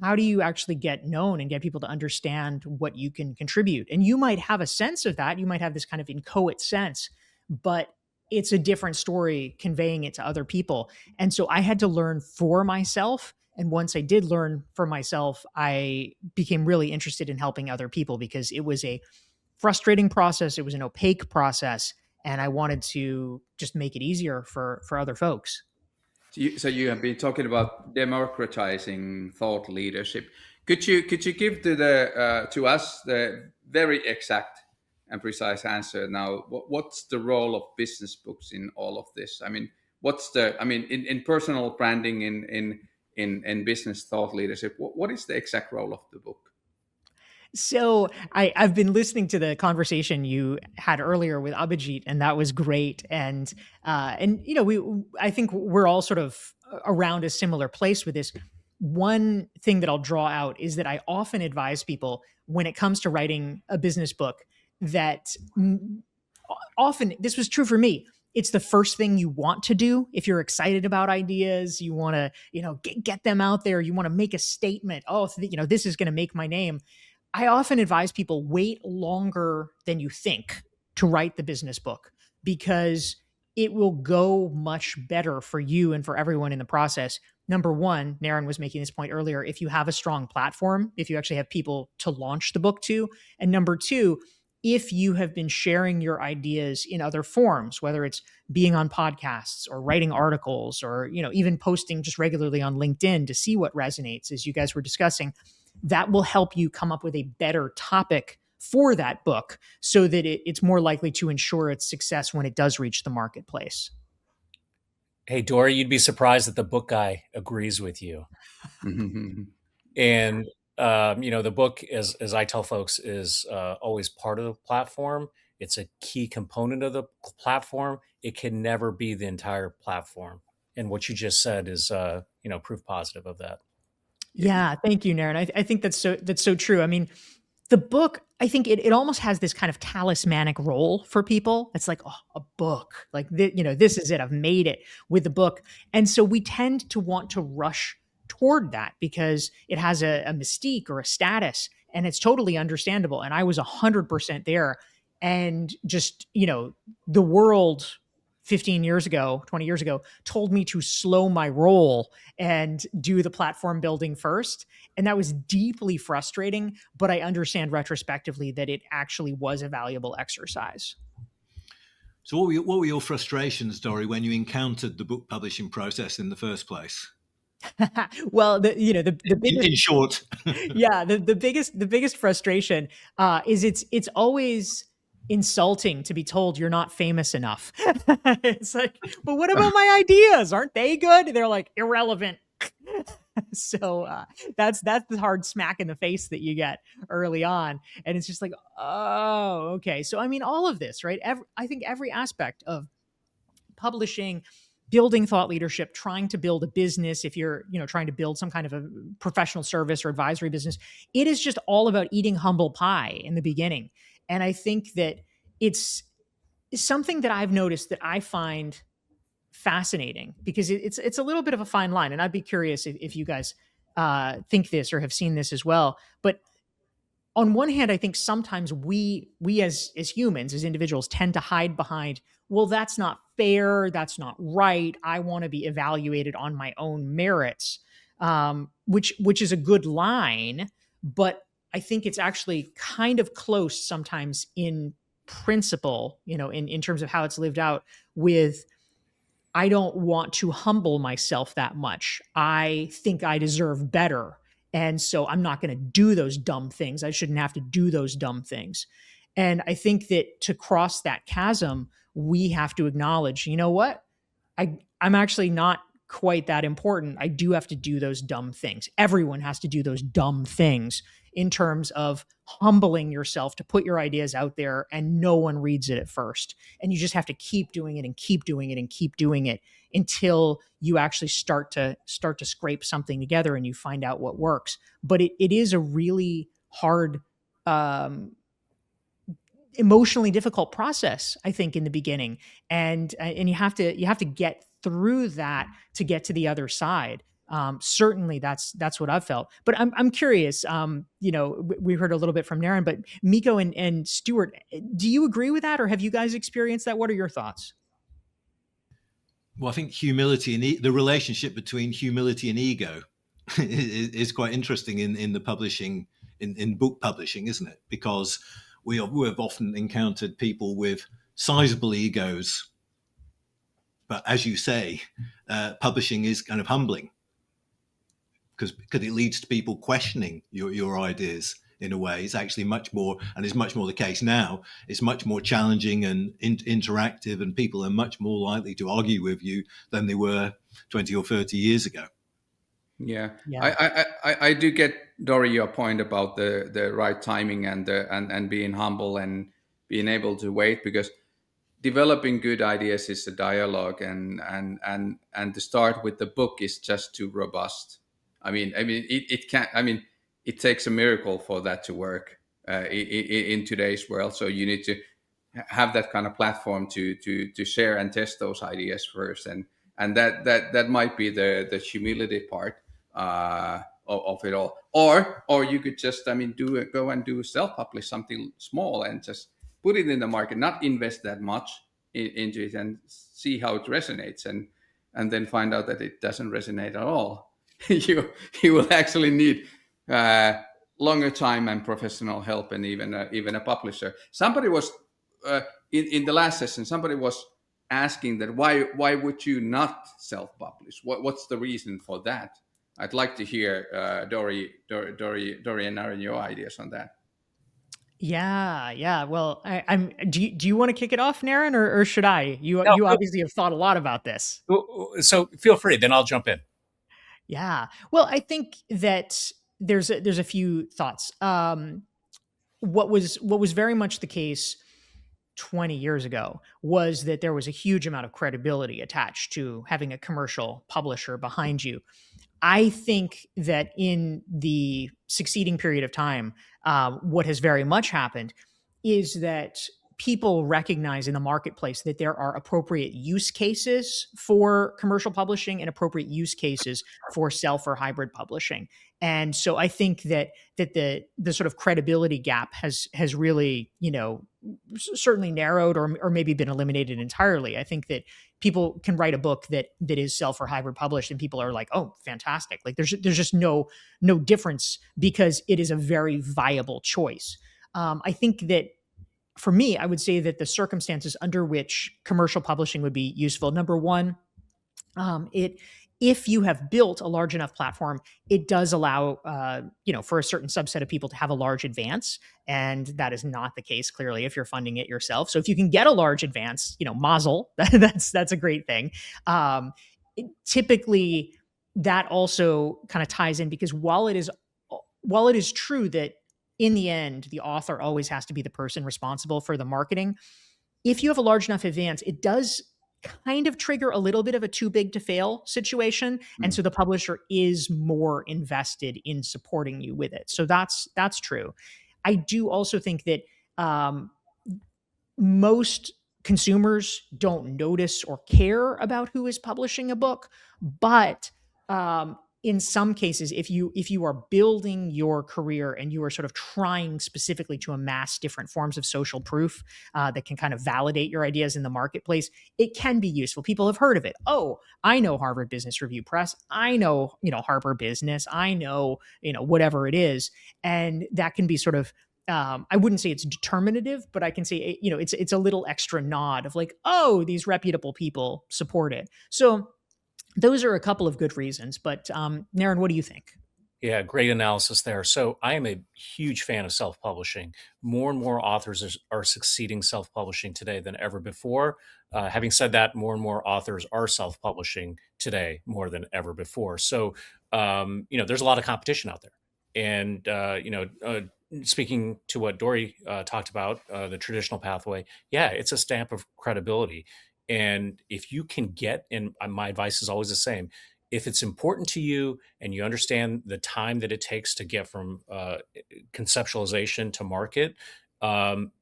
How do you actually get known and get people to understand what you can contribute? And you might have a sense of that. You might have this kind of inchoate sense, but it's a different story conveying it to other people. And so I had to learn for myself. And once I did learn for myself, I became really interested in helping other people, because it was a frustrating process. It was an opaque process. And I wanted to just make it easier for other folks. So you have been talking about democratizing thought leadership. Could you give to us the very exact and precise answer now? What's the role of business books in all of this? I mean, in personal branding, in business thought leadership, what is the exact role of the book? So I've been listening to the conversation you had earlier with Abhijit, and that was great. And I think we're all sort of around a similar place with this. One thing that I'll draw out is that I often advise people, when it comes to writing a business book, that often, this was true for me, it's the first thing you want to do. If you're excited about ideas, you want to, get them out there. You want to make a statement. Oh, this is going to make my name. I often advise people, wait longer than you think to write the business book, because it will go much better for you and for everyone in the process. Number one, Naren was making this point earlier, if you have a strong platform, if you actually have people to launch the book to. And number two, if you have been sharing your ideas in other forms, whether it's being on podcasts or writing articles or, even posting just regularly on LinkedIn to see what resonates, as you guys were discussing, that will help you come up with a better topic for that book, so that it's more likely to ensure its success when it does reach the marketplace. Hey, Dorie, you'd be surprised that the book guy agrees with you. And the book, as I tell folks, is always part of the platform. It's a key component of the platform. It can never be the entire platform. And what you just said is, proof positive of that. Yeah, thank you, Naren. I think that's so true. I mean, the book, I think it almost has this kind of talismanic role for people. It's like, oh, a book, like this is it. I've made it with the book, and so we tend to want to rush toward that because it has a mystique or a status, and it's totally understandable. And I was 100% there, and just the world 15 years ago, 20 years ago, told me to slow my roll and do the platform building first. And that was deeply frustrating, but I understand retrospectively that it actually was a valuable exercise. So what were your frustrations, Dorie, when you encountered the book publishing process in the first place? Well, the biggest, in short, yeah, the biggest frustration is it's always insulting to be told you're not famous enough. It's like, but what about my ideas? Aren't they good? They're like, irrelevant. So that's the hard smack in the face that you get early on. And it's just like, oh, okay. So, I mean, all of this, right? I think every aspect of publishing, building thought leadership, trying to build a business, if you're, trying to build some kind of a professional service or advisory business, it is just all about eating humble pie in the beginning. And I think that it's something that I've noticed that I find fascinating because it's a little bit of a fine line. And I'd be curious if you guys think this or have seen this as well. But on one hand, I think sometimes we as humans, as individuals, tend to hide behind, well, that's not fair, that's not right, I want to be evaluated on my own merits, which is a good line, but I think it's actually kind of close sometimes in principle, in terms of how it's lived out with, I don't want to humble myself that much. I think I deserve better. And so I'm not going to do those dumb things. I shouldn't have to do those dumb things. And I think that to cross that chasm, we have to acknowledge, you know what? I'm actually not quite that important. I do have to do those dumb things. Everyone has to do those dumb things in terms of humbling yourself to put your ideas out there, and no one reads it at first. And you just have to keep doing it and keep doing it and keep doing it until you actually start to scrape something together and you find out what works. But it is a really hard, emotionally difficult process, I think, in the beginning. And you have to get through that to get to the other side. Certainly that's what I've felt, but I'm curious, we heard a little bit from Naren, but Mikko and Stuart, do you agree with that? Or have you guys experienced that? What are your thoughts? Well, I think humility and the relationship between humility and ego is quite interesting in the publishing, in book publishing, isn't it? Because we have often encountered people with sizable egos, but as you say, publishing is kind of humbling because it leads to people questioning your ideas in a way. It's actually much more, and it's much more the case now, it's much more challenging and interactive, and people are much more likely to argue with you than they were 20 or 30 years ago. Yeah. I do get, Dorie, your point about the right timing and being humble and being able to wait, because developing good ideas is a dialogue, and to start with the book is just too robust. I mean, it can't. I mean, it takes a miracle for that to work in today's world. So you need to have that kind of platform to share and test those ideas first, and that might be the humility part of it all. Or you could just, go and do self-publish something small and just put it in the market, not invest that much into it, and see how it resonates, and then find out that it doesn't resonate at all. You will actually need longer time and professional help, and even a publisher. Somebody was in the last session. Somebody was asking that why would you not self-publish? What's the reason for that? I'd like to hear Dorie and Naren, your ideas on that. Yeah. Well, do you want to kick it off, Naren, or should I? You obviously have thought a lot about this. So feel free, then I'll jump in. Yeah. Well, I think that there's a few thoughts. What was very much the case 20 years ago was that there was a huge amount of credibility attached to having a commercial publisher behind you. I think that in the succeeding period of time, what has very much happened is that people recognize in the marketplace that there are appropriate use cases for commercial publishing and appropriate use cases for self or hybrid publishing. And so I think that the sort of credibility gap has really, certainly narrowed or maybe been eliminated entirely. I think that people can write a book that is self or hybrid published and people are like, oh, fantastic. Like there's just no difference because it is a very viable choice. I think that for me, I would say that the circumstances under which commercial publishing would be useful, number one, if you have built a large enough platform, it does allow, for a certain subset of people to have a large advance. And that is not the case, clearly, if you're funding it yourself. So if you can get a large advance, mazel, that's a great thing. Typically, that also kind of ties in because while it is true that in the end, the author always has to be the person responsible for the marketing, if you have a large enough advance, it does kind of trigger a little bit of a too big to fail situation. And so the publisher is more invested in supporting you with it. So that's true. I do also think that most consumers don't notice or care about who is publishing a book, but in some cases, if you are building your career and you are sort of trying specifically to amass different forms of social proof that can kind of validate your ideas in the marketplace, it can be useful. People have heard of it. Oh, I know Harvard Business Review Press. I know, Harvard Business. I know, whatever it is. And that can be sort of, I wouldn't say it's determinative, but I can say, it's a little extra nod of like, oh, these reputable people support it. So those are a couple of good reasons, but Naren, what do you think? Yeah, great analysis there. So I am a huge fan of self-publishing. More and more authors are succeeding self-publishing today than ever before. Having said that, more and more authors are self-publishing today more than ever before. So, there's a lot of competition out there. And, speaking to what Dorie talked about, the traditional pathway, yeah, it's a stamp of credibility. And if you can get, and my advice is always the same, if it's important to you and you understand the time that it takes to get from conceptualization to market,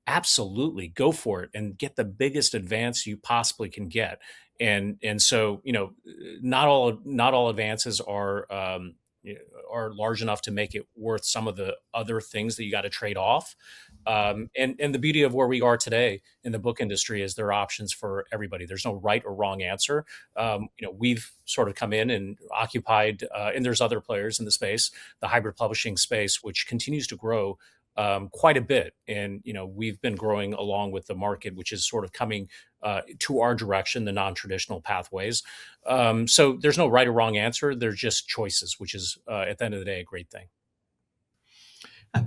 absolutely go for it and get the biggest advance you possibly can get. And so, not all advances are large enough to make it worth some of the other things that you got to trade off. And the beauty of where we are today in the book industry is there are options for everybody. There's no right or wrong answer. We've sort of come in and occupied, and there's other players in the space, the hybrid publishing space, which continues to grow quite a bit. And, we've been growing along with the market, which is sort of coming to our direction, the non-traditional pathways. So there's no right or wrong answer. There's just choices, which is at the end of the day, a great thing.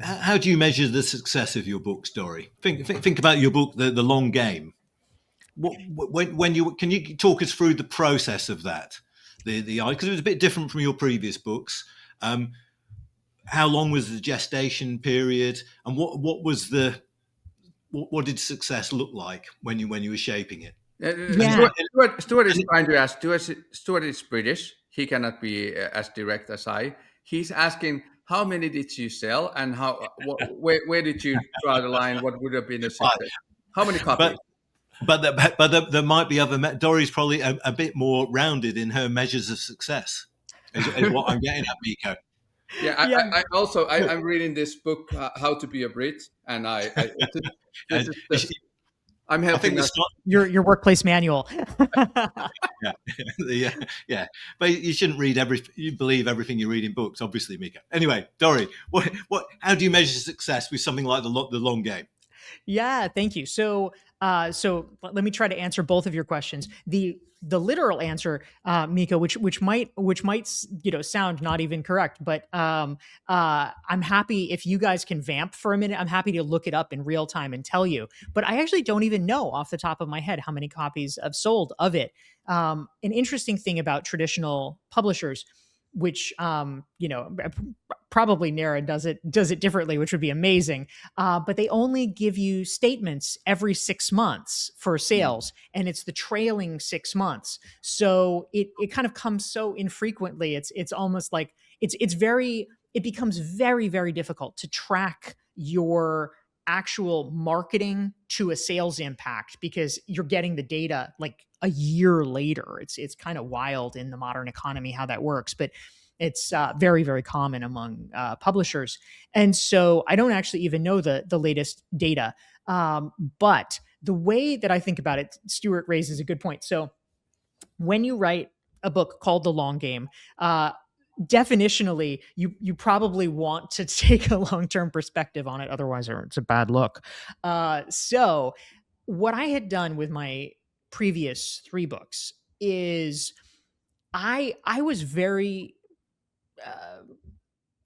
How do you measure the success of your books, Dorie? Think about your book, The Long Game. Can you talk us through the process of that? Because it was a bit different from your previous books. How long was the gestation period, and what did success look like when you were shaping it? Stuart is trying to ask. Stuart is British. He cannot be as direct as I. He's asking, how many did you sell, and where did you draw the line? What would have been a success? How many copies? But there might be other. Dorie's probably a bit more rounded in her measures of success. Is what I'm getting at, Mikko. Yeah, I'm reading this book, How to Be a Brit, and I'm helping us. Your workplace manual. Yeah. But you shouldn't you believe everything you read in books, obviously, Mikko. Anyway, Dorie, how do you measure success with something like the Long Game? Yeah, thank you. So let me try to answer both of your questions. The literal answer, Mikko, which might sound not even correct, but I'm happy if you guys can vamp for a minute. I'm happy to look it up in real time and tell you. But I actually don't even know off the top of my head how many copies I've sold of it. An interesting thing about traditional publishers which probably Naren does it differently, which would be amazing. But they only give you statements every 6 months for sales, and it's the trailing 6 months. So it kind of comes so infrequently. It's almost like it becomes very, very difficult to track your actual marketing to a sales impact, because you're getting the data like a year later. It's kind of wild in the modern economy how that works, but it's very, very common among publishers. And so I don't actually even know the latest data. But the way that I think about it, Stuart raises a good point. So when you write a book called The Long Game, definitionally, you probably want to take a long-term perspective on it. Otherwise, it's a bad look. So what I had done with my previous 3 books is I was very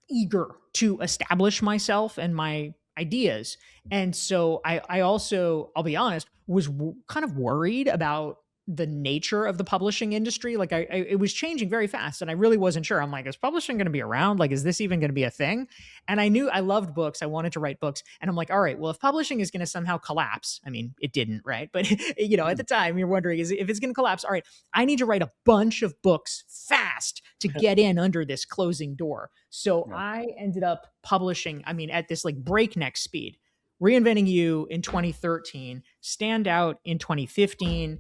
eager to establish myself and my ideas. And so I also, I'll be honest, was kind of worried about the nature of the publishing industry. Like it was changing very fast, and I really wasn't sure. I'm like, is publishing going to be around? Like, is this even going to be a thing? And I knew I loved books. I wanted to write books. And I'm like, all right, well, if publishing is going to somehow collapse, I mean, it didn't, right? But at the time you're wondering, if it's going to collapse, all right, I need to write a bunch of books fast to get in under this closing door. So I ended up publishing, at this like breakneck speed, Reinventing You in 2013, Stand Out in 2015,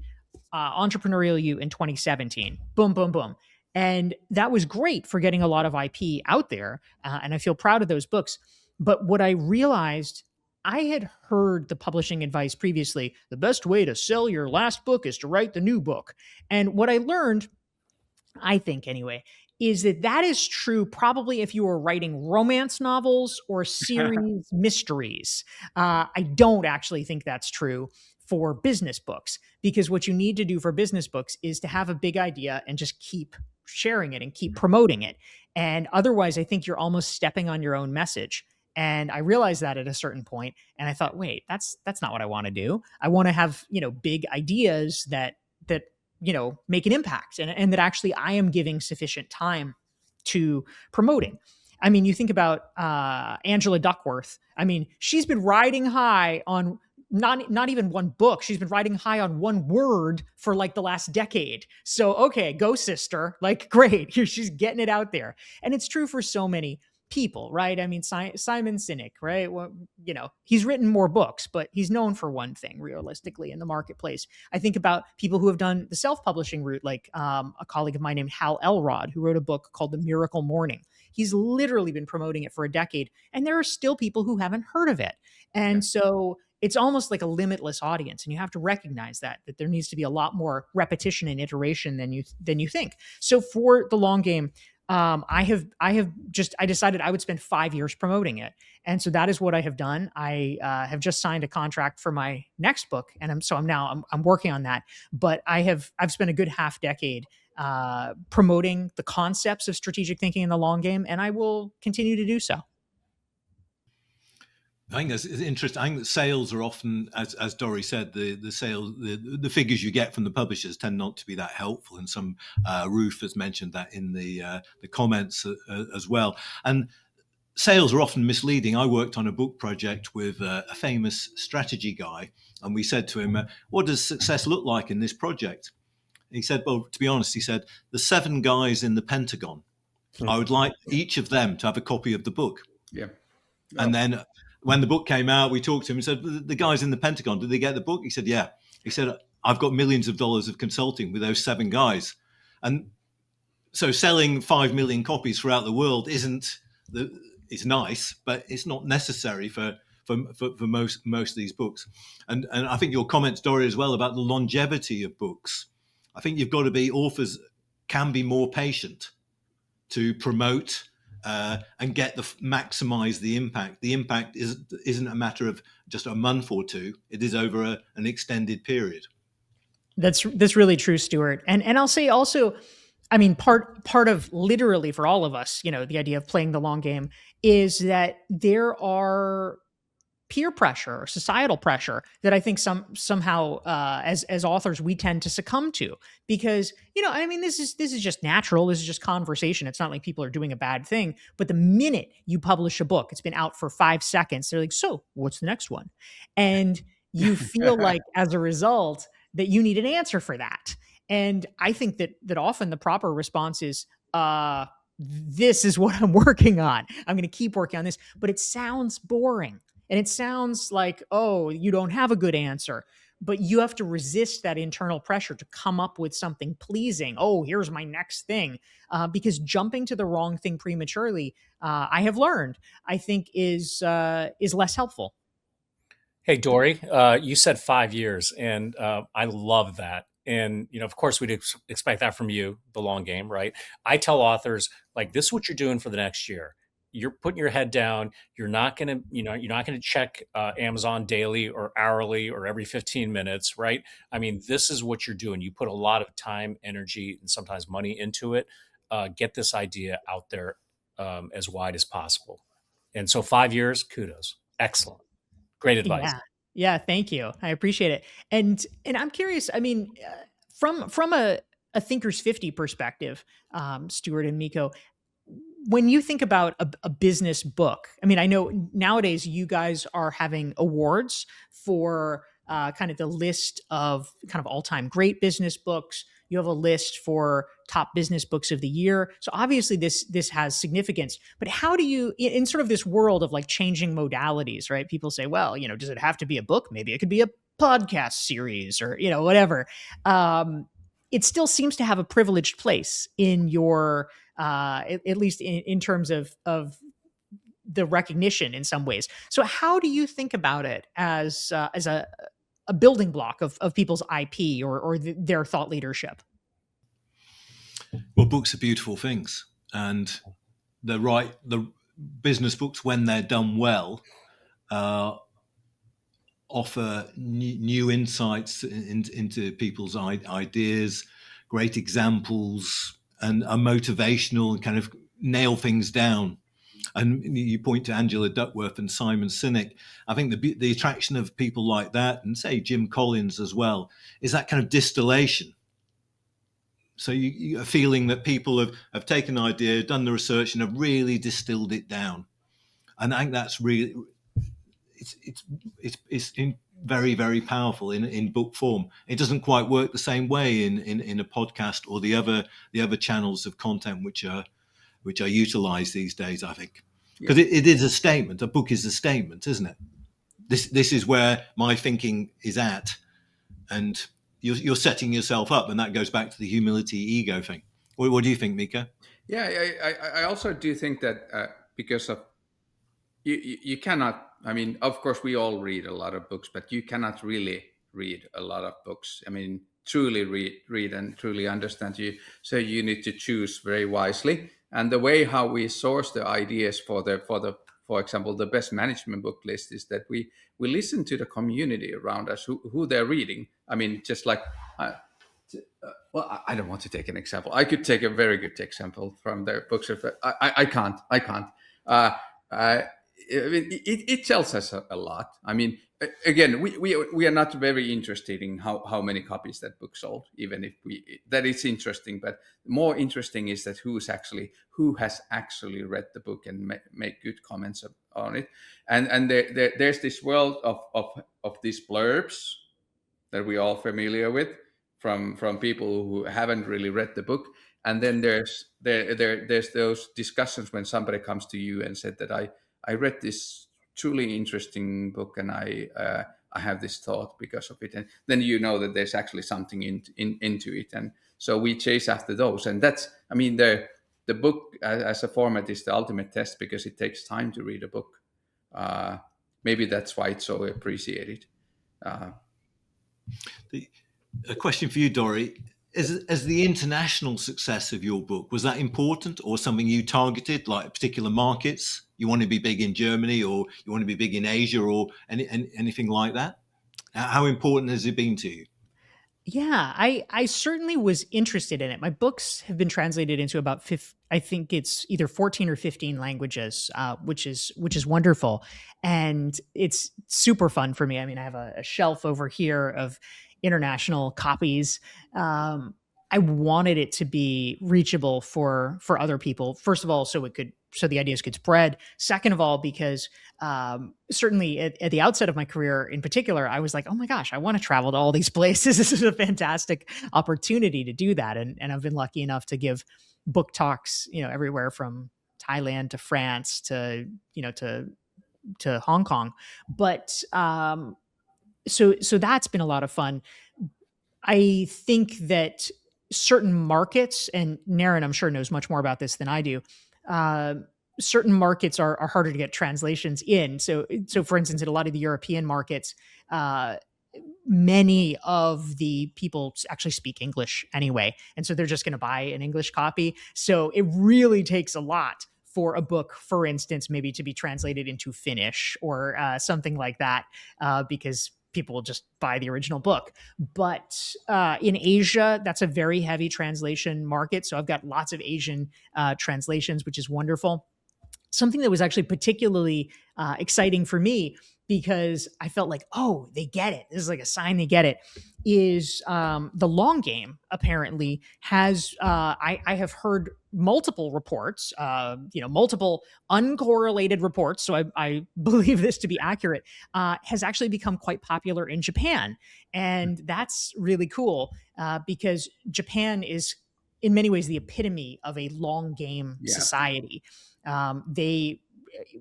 Entrepreneurial You in 2017. Boom, boom, boom. And that was great for getting a lot of IP out there. And I feel proud of those books. But what I realized, I had heard the publishing advice previously, the best way to sell your last book is to write the new book. And what I learned, I think anyway, is that is true probably if you were writing romance novels or series mysteries. I don't actually think that's true for business books, because what you need to do for business books is to have a big idea and just keep sharing it and keep promoting it. And otherwise, I think you're almost stepping on your own message. And I realized that at a certain point, and I thought, wait, that's not what I want to do. I want to have, big ideas that make an impact, and that actually I am giving sufficient time to promoting. You think about Angela Duckworth. She's been riding high on not even one book. She's been riding high on one word for like the last decade. So, okay, go sister. Like, great. She's getting it out there. And it's true for so many people, right? Simon Sinek, right? Well, he's written more books, but he's known for one thing realistically in the marketplace. I think about people who have done the self-publishing route, like a colleague of mine named Hal Elrod, who wrote a book called The Miracle Morning. He's literally been promoting it for a decade, and there are still people who haven't heard of it. And so it's almost like a limitless audience, and you have to recognize that there needs to be a lot more repetition and iteration than you think. So for The Long Game, I decided I would spend 5 years promoting it. And so that is what I have done. I have just signed a contract for my next book. And I'm working on that, but I've spent a good half decade promoting the concepts of strategic thinking in the long game. And I will continue to do so. I think that's interesting. I think that sales are often, as Dorie said, the sales, the figures you get from the publishers tend not to be that helpful. And some Ruth has mentioned that in the comments as well. And sales are often misleading. I worked on a book project with a famous strategy guy, and we said to him, "What does success look like in this project?" He said, "Well, to be honest," he said, "the 7 guys in the Pentagon. I would like each of them to have a copy of the book." Yeah. And then when the book came out, we talked to him and said, "The guys in the Pentagon, did they get the book?" He said, "Yeah." He said, "I've got millions of dollars of consulting with those 7 guys." And so selling 5 million copies throughout the world it's nice, but it's not necessary for most of these books. And I think your comments, Dorie, as well, about the longevity of books. I think authors can be more patient to promote and maximize the impact. The impact isn't a matter of just a month or two. It is over an extended period. That's really true, Stuart. And I'll say also, part of literally for all of us, the idea of playing the long game is that there are peer pressure or societal pressure that I think somehow as authors we tend to succumb to, because I mean this is just natural. This is just conversation. It's not like people are doing a bad thing. But the minute you publish a book, it's been out for 5 seconds, they're like, so what's the next one? And you feel like as a result that you need an answer for that. And I think that often the proper response is, this is what I'm working on. I'm going to keep working on this, but it sounds boring. And it sounds like, oh, you don't have a good answer, but you have to resist that internal pressure to come up with something pleasing. Oh, here's my next thing. Because jumping to the wrong thing prematurely, I have learned, I think is less helpful. Hey, Dorie, you said 5 years, and I love that. And, of course, we'd expect that from you, the long game, right? I tell authors, like, this is what you're doing for the next year. You're putting your head down. You're not going to, you're not going to check Amazon daily or hourly or every 15 minutes, right? I mean, this is what you're doing. You put a lot of time, energy, and sometimes money into it. Get this idea out there as wide as possible. And so 5 years, kudos. Excellent. Great advice. Yeah. Thank you. I appreciate it. And I'm curious, I mean, from a Thinkers 50 perspective, Stuart and Mikko, when you think about a business book, I mean, I know nowadays you guys are having awards for kind of the list of kind of all-time great business books. You have a list for top business books of the year. So obviously this has significance, but how do you, in sort of this world of like changing modalities, right? People say, well, does it have to be a book? Maybe it could be a podcast series or, whatever. It still seems to have a privileged place in your, at least in terms of the recognition in some ways. So how do you think about it as a building block of people's IP or their thought leadership? Well, books are beautiful things, and the business books, when they're done well, offer new insights into people's ideas, great examples, and are motivational and kind of nail things down. And you point to Angela Duckworth and Simon Sinek. I think the attraction of people like that, and say Jim Collins as well, is that kind of distillation. So you a feeling that people have taken an idea, done the research, and have really distilled it down. And I think that's really it's very, very powerful in book form. It doesn't quite work the same way in a podcast or the other channels of content which are utilized these days, I think, because it is a statement. A book is a statement, isn't it? This is where my thinking is at, and you're setting yourself up, and that goes back to the humility ego thing. What do you think, Mikko? Yeah, I also do think that because of you cannot. I mean, of course, we all read a lot of books, but you cannot really read a lot of books. I mean, truly read and truly understand you. So you need to choose very wisely. And the way how we source the ideas for example, the best management book list is that we listen to the community around us, who they're reading. I mean, just like, well, I don't want to take an example. I could take a very good example from their books. I can't. I mean, it tells us a lot. I mean, again, we are not very interested in how many copies that book sold, even if that is interesting. But more interesting is that who has actually read the book and make good comments on it. And there's this world of these blurbs that we all familiar with from people who haven't really read the book. And then there's those discussions when somebody comes to you and said that I read this truly interesting book and I have this thought because of it. And then you know that there's actually something into it. And so we chase after those. And that's, I mean, the book as a format is the ultimate test because it takes time to read a book. Maybe that's why it's so appreciated. A question for you, Dorie. As the international success of your book, was that important or something you targeted, like particular markets? You want to be big in Germany or you want to be big in Asia or anything like that? How important has it been to you? Yeah, I certainly was interested in it. My books have been translated into about I think it's either 14 or 15 languages, which is wonderful, and it's super fun for me. I mean, I have a shelf over here of international copies. I wanted it to be reachable for other people. First of all, so the ideas could spread. Second of all, because certainly at the outset of my career in particular, I was like, oh my gosh, I want to travel to all these places. This is a fantastic opportunity to do that. And I've been lucky enough to give book talks, everywhere from Thailand to France to Hong Kong. But so that's been a lot of fun. I think that certain markets, and Naren, I'm sure, knows much more about this than I do. Uh, Certain markets are harder to get translations in. So for instance, in a lot of the European markets, uh, many of the people actually speak English anyway, and so they're just going to buy an English copy. So it really takes a lot for a book, for instance, maybe to be translated into Finnish or something like that, because people will just buy the original book. But in Asia, that's a very heavy translation market. So I've got lots of Asian translations, which is wonderful. Something that was actually particularly exciting for me, because I felt like, oh, they get it. This is like a sign they get it. Is the long game apparently has, I have heard multiple reports, multiple uncorrelated reports. So I believe this to be accurate, has actually become quite popular in Japan. And that's really cool because Japan is in many ways the epitome of a long game society. They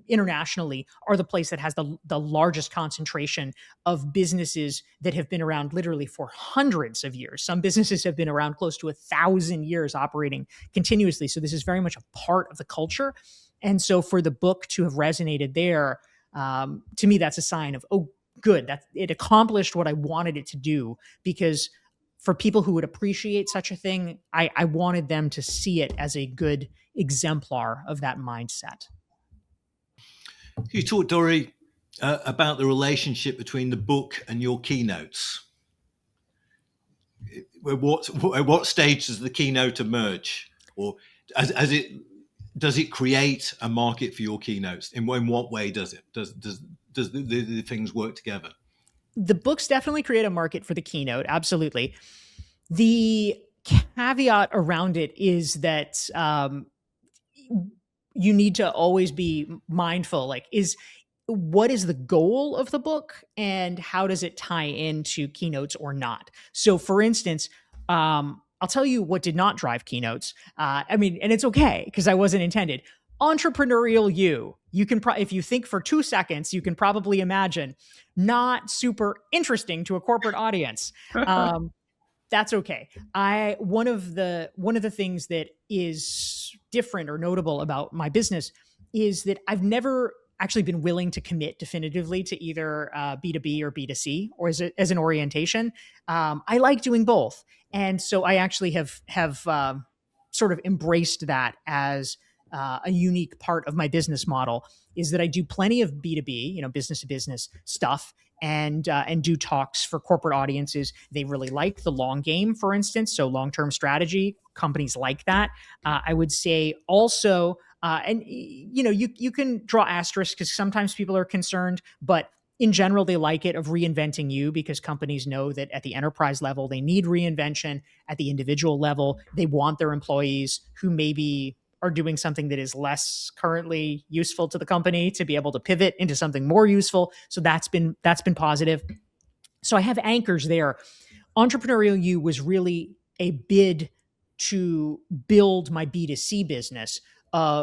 internationally are the place that has the largest concentration of businesses that have been around literally for hundreds of years. Some businesses have been around close to 1,000 years operating continuously. So this is very much a part of the culture. And so for the book to have resonated there, to me, that's a sign of, oh, good, that it accomplished what I wanted it to do. Because for people who would appreciate such a thing, I wanted them to see it as a good exemplar of that mindset. You talked, Dorie, about the relationship between the book and your keynotes. At what stage does the keynote emerge, or does it create a market for your keynotes? In what way does it? Does the things work together? The books definitely create a market for the keynote. Absolutely. The caveat around it is that you need to always be mindful, like, what is the goal of the book and how does it tie into keynotes or not? So for instance, I'll tell you what did not drive keynotes. And it's okay because I wasn't intended. Entrepreneurial you can if you think for 2 seconds, you can probably imagine not super interesting to a corporate audience. That's okay. One of the things that is different or notable about my business is that I've never actually been willing to commit definitively to either B2B or B2C or as an orientation. I like doing both. And so I actually have sort of embraced that as a unique part of my business model, is that I do plenty of B2B, business to business stuff, and do talks for corporate audiences. They really like the long game, for instance. So long-term strategy, companies like that. I would say also, and you can draw asterisks because sometimes people are concerned, but in general, they like it, of reinventing you, because companies know that at the enterprise level, they need reinvention. At the individual level, they want their employees who maybe are doing something that is less currently useful to the company to be able to pivot into something more useful. So that's been positive. So I have anchors there. Entrepreneurial You was really a bid to build my B2C business,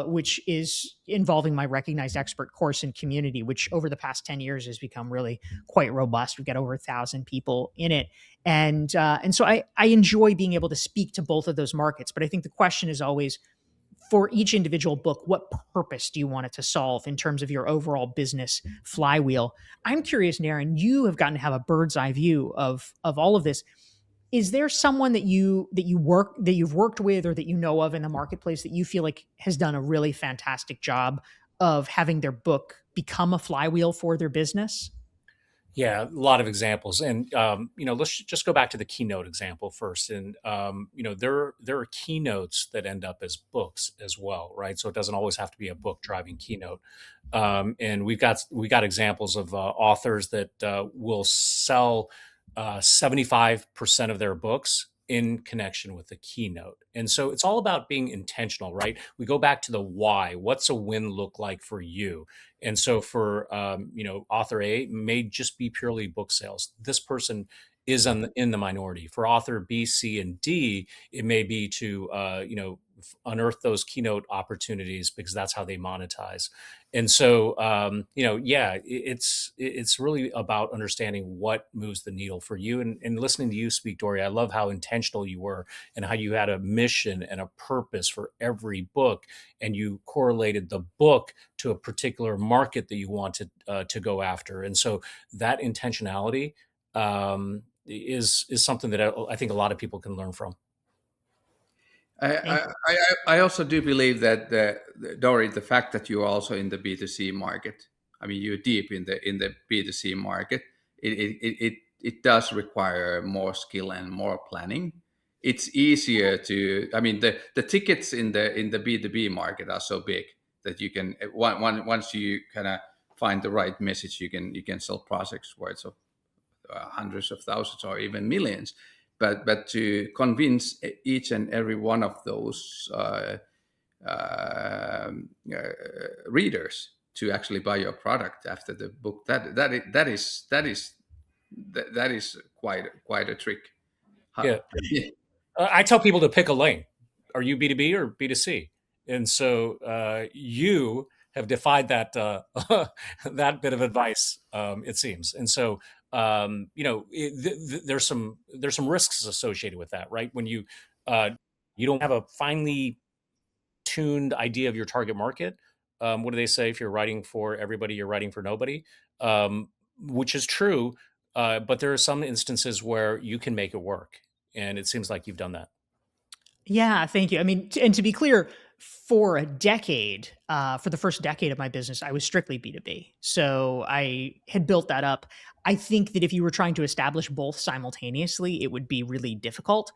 which is involving my Recognized Expert course and community, which over the past 10 years has become really quite robust. We've got over 1,000 people in it. And so I enjoy being able to speak to both of those markets. But I think the question is always, for each individual book, what purpose do you want it to solve in terms of your overall business flywheel? I'm curious, Naren, you have gotten to have a bird's eye view of all of this. Is there someone that you've worked with or that you know of in the marketplace that you feel like has done a really fantastic job of having their book become a flywheel for their business? Yeah, a lot of examples, and let's just go back to the keynote example first. And there are keynotes that end up as books as well, right? So it doesn't always have to be a book driving keynote. And we got examples of authors that will sell 75% of their books in connection with the keynote. And so it's all about being intentional, right? We go back to the why. What's a win look like for you? And so for author A may just be purely book sales. This person is in the minority. For author B, C, and D, it may be to unearth those keynote opportunities because that's how they monetize. And so it's really about understanding what moves the needle for you. And listening to you speak, Dorie, I love how intentional you were and how you had a mission and a purpose for every book, and you correlated the book to a particular market that you wanted to go after. And so that intentionality is something that I think a lot of people can learn from. I also do believe that Dorie, the fact that you're also in the B2C market, I mean, you're deep in the B2C market. It does require more skill and more planning. It's easier to, I mean, the tickets in the B2B market are so big that you can once you kind of find the right message, you can sell projects worth of hundreds of thousands or even millions. But to convince each and every one of those readers to actually buy your product after the book, that is quite a trick. Yeah. I tell people to pick a lane. Are you B2B or B2C? And so you have defied that that bit of advice, it seems. And so there's some risks associated with that, right? When you don't have a finely tuned idea of your target market. What do they say? If you're writing for everybody, you're writing for nobody, which is true. But there are some instances where you can make it work. And it seems like you've done that. Yeah, thank you. I mean, and to be clear, for a decade, for the first decade of my business, I was strictly B2B. So I had built that up. I think that if you were trying to establish both simultaneously, it would be really difficult.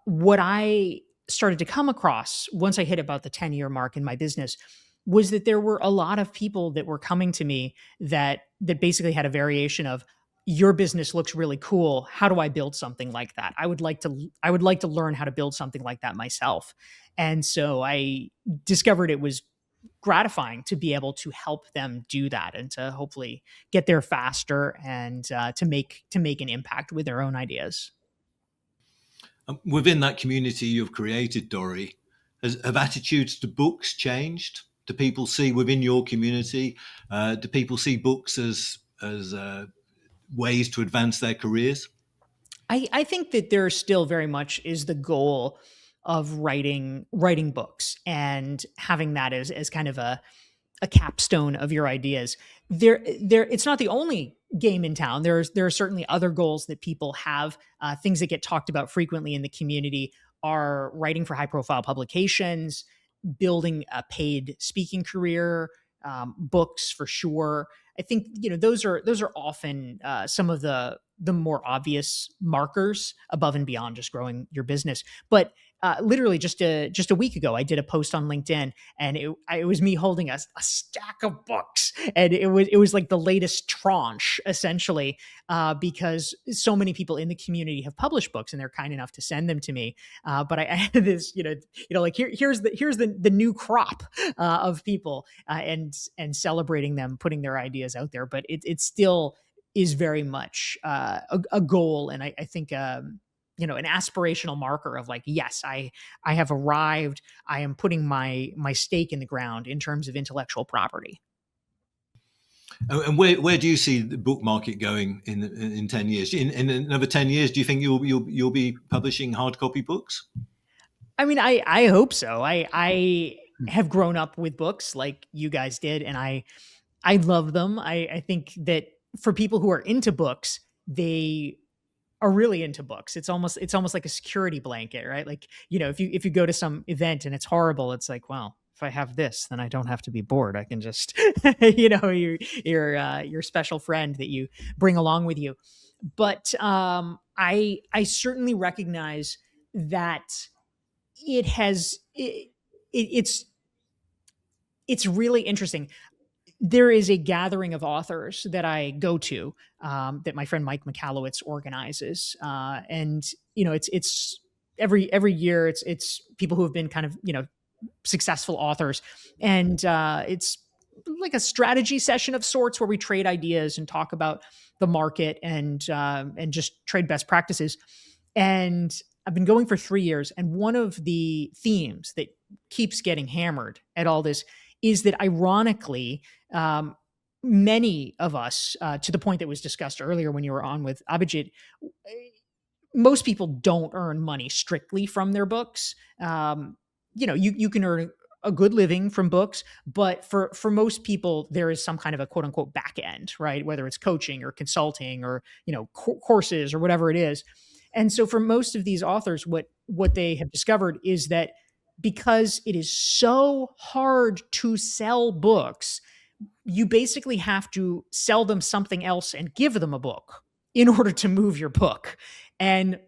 What I started to come across once I hit about the 10-year mark in my business was that there were a lot of people that were coming to me that basically had a variation of, your business looks really cool. How do I build something like that? I would like to learn how to build something like that myself. And so I discovered it was gratifying to be able to help them do that and to hopefully get there faster and to make an impact with their own ideas. Within that community you've created, Dorie, have attitudes to books changed? Do people see within your community? Do people see books as ways to advance their careers? I think that there still very much is the goal of writing books and having that as kind of a capstone of your ideas. It's not the only game in town. There are certainly other goals that people have. Things that get talked about frequently in the community are writing for high profile publications, building a paid speaking career, books for sure. I think those are often some of the more obvious markers above and beyond just growing your business. But literally just a week ago, I did a post on LinkedIn, and it was me holding a stack of books, and it was like the latest tranche essentially, because so many people in the community have published books, and they're kind enough to send them to me. But I had this, like here's the new crop of people, and celebrating them, putting their ideas out there. But it still is very much a goal, and I think an aspirational marker of like, yes, I have arrived. I am putting my stake in the ground in terms of intellectual property. And where do you see the book market going in 10 years? In another 10 years, do you think you'll be publishing hard copy books? I mean, I hope so. I have grown up with books like you guys did, and I love them. I think that for people who are into books, they are really into books. It's almost like a security blanket, right? Like, if you go to some event and it's horrible, it's like, well, if I have this, then I don't have to be bored. I can just, you know, your special friend that you bring along with you. But I certainly recognize that it's really interesting. There is a gathering of authors that I go to, that my friend Mike McAllowitz organizes, and you know, it's every year. It's people who have been kind of, you know, successful authors, and it's like a strategy session of sorts where we trade ideas and talk about the market and just trade best practices. And I've been going for 3 years, and one of the themes that keeps getting hammered at all this is that, ironically, many of us, to the point that was discussed earlier when you were on with Abhijit, most people don't earn money strictly from their books. You know, you can earn a good living from books, but for most people, there is some kind of a quote unquote back end, right? Whether it's coaching or consulting or, you know, courses or whatever it is. And so for most of these authors, what they have discovered is that because it is so hard to sell books, you basically have to sell them something else and give them a book in order to move your book. And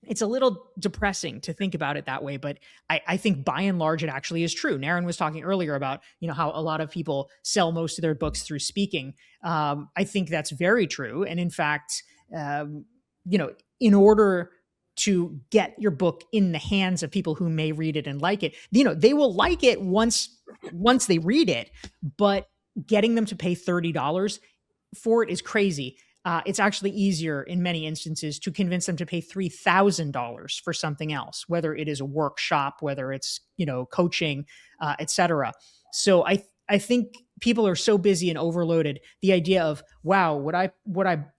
it's a little depressing to think about it that way, but I think by and large, it actually is true. Naren was talking earlier about, you know, how a lot of people sell most of their books through speaking. I think that's very true. And in fact, you know, in order to get your book in the hands of people who may read it and like it, you know, they will like it once they read it, but getting them to pay $30 for it is crazy. It's actually easier in many instances to convince them to pay $3,000 for something else, whether it is a workshop, whether it's, you know, coaching, etc. So I think people are so busy and overloaded. The idea of, wow, would I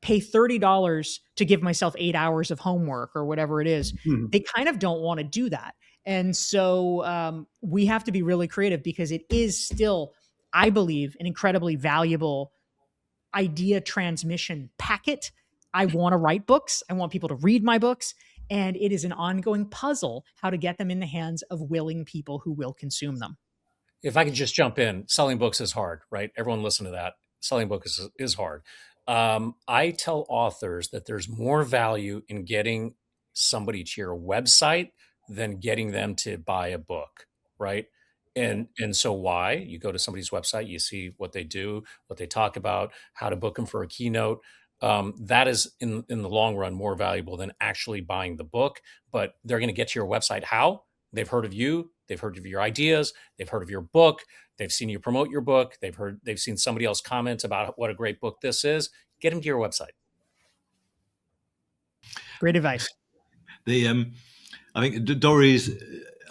pay $30 to give myself 8 hours of homework or whatever it is? Mm-hmm. They kind of don't want to do that. And so we have to be really creative, because it is still, I believe, an incredibly valuable idea transmission packet. I want to write books. I want people to read my books. And it is an ongoing puzzle how to get them in the hands of willing people who will consume them. If I could just jump in, selling books is hard, right? Everyone listen to that. Selling books is hard. I tell authors that there's more value in getting somebody to your website than getting them to buy a book, right? And so why? You go to somebody's website, you see what they do, what they talk about, how to book them for a keynote. That is in the long run more valuable than actually buying the book. But they're going to get to your website. How? They've heard of you. They've heard of your ideas. They've heard of your book. They've seen you promote your book. They've seen somebody else comment about what a great book this is. Get them to your website. Great advice. I think Dorie's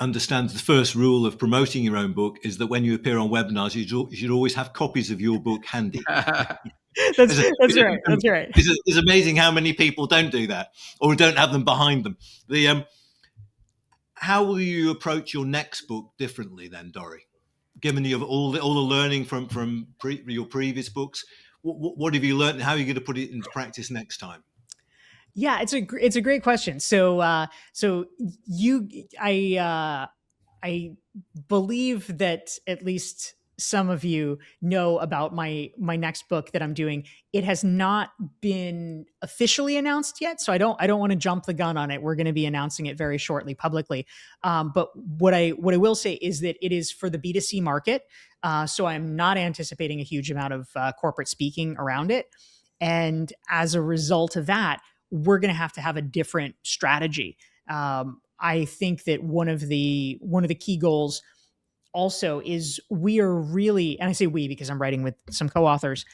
understands the first rule of promoting your own book is that when you appear on webinars, you should always have copies of your book handy. That's right. That's right. It's amazing how many people don't do that or don't have them behind them. How will you approach your next book differently then, Dorie? Given you have all the learning from your previous books, what have you learned? And how are you going to put it into practice next time? Yeah, it's a great question. So I believe that at least some of you know about my next book that I'm doing. It has not been officially announced yet, so I don't want to jump the gun on it. We're going to be announcing it very shortly publicly. But what I will say is that it is for the B2C market. So I'm not anticipating a huge amount of corporate speaking around it. And as a result of that, we're going to have a different strategy. I think that one of the key goals also is we are really, and I say we because I'm writing with some co-authors,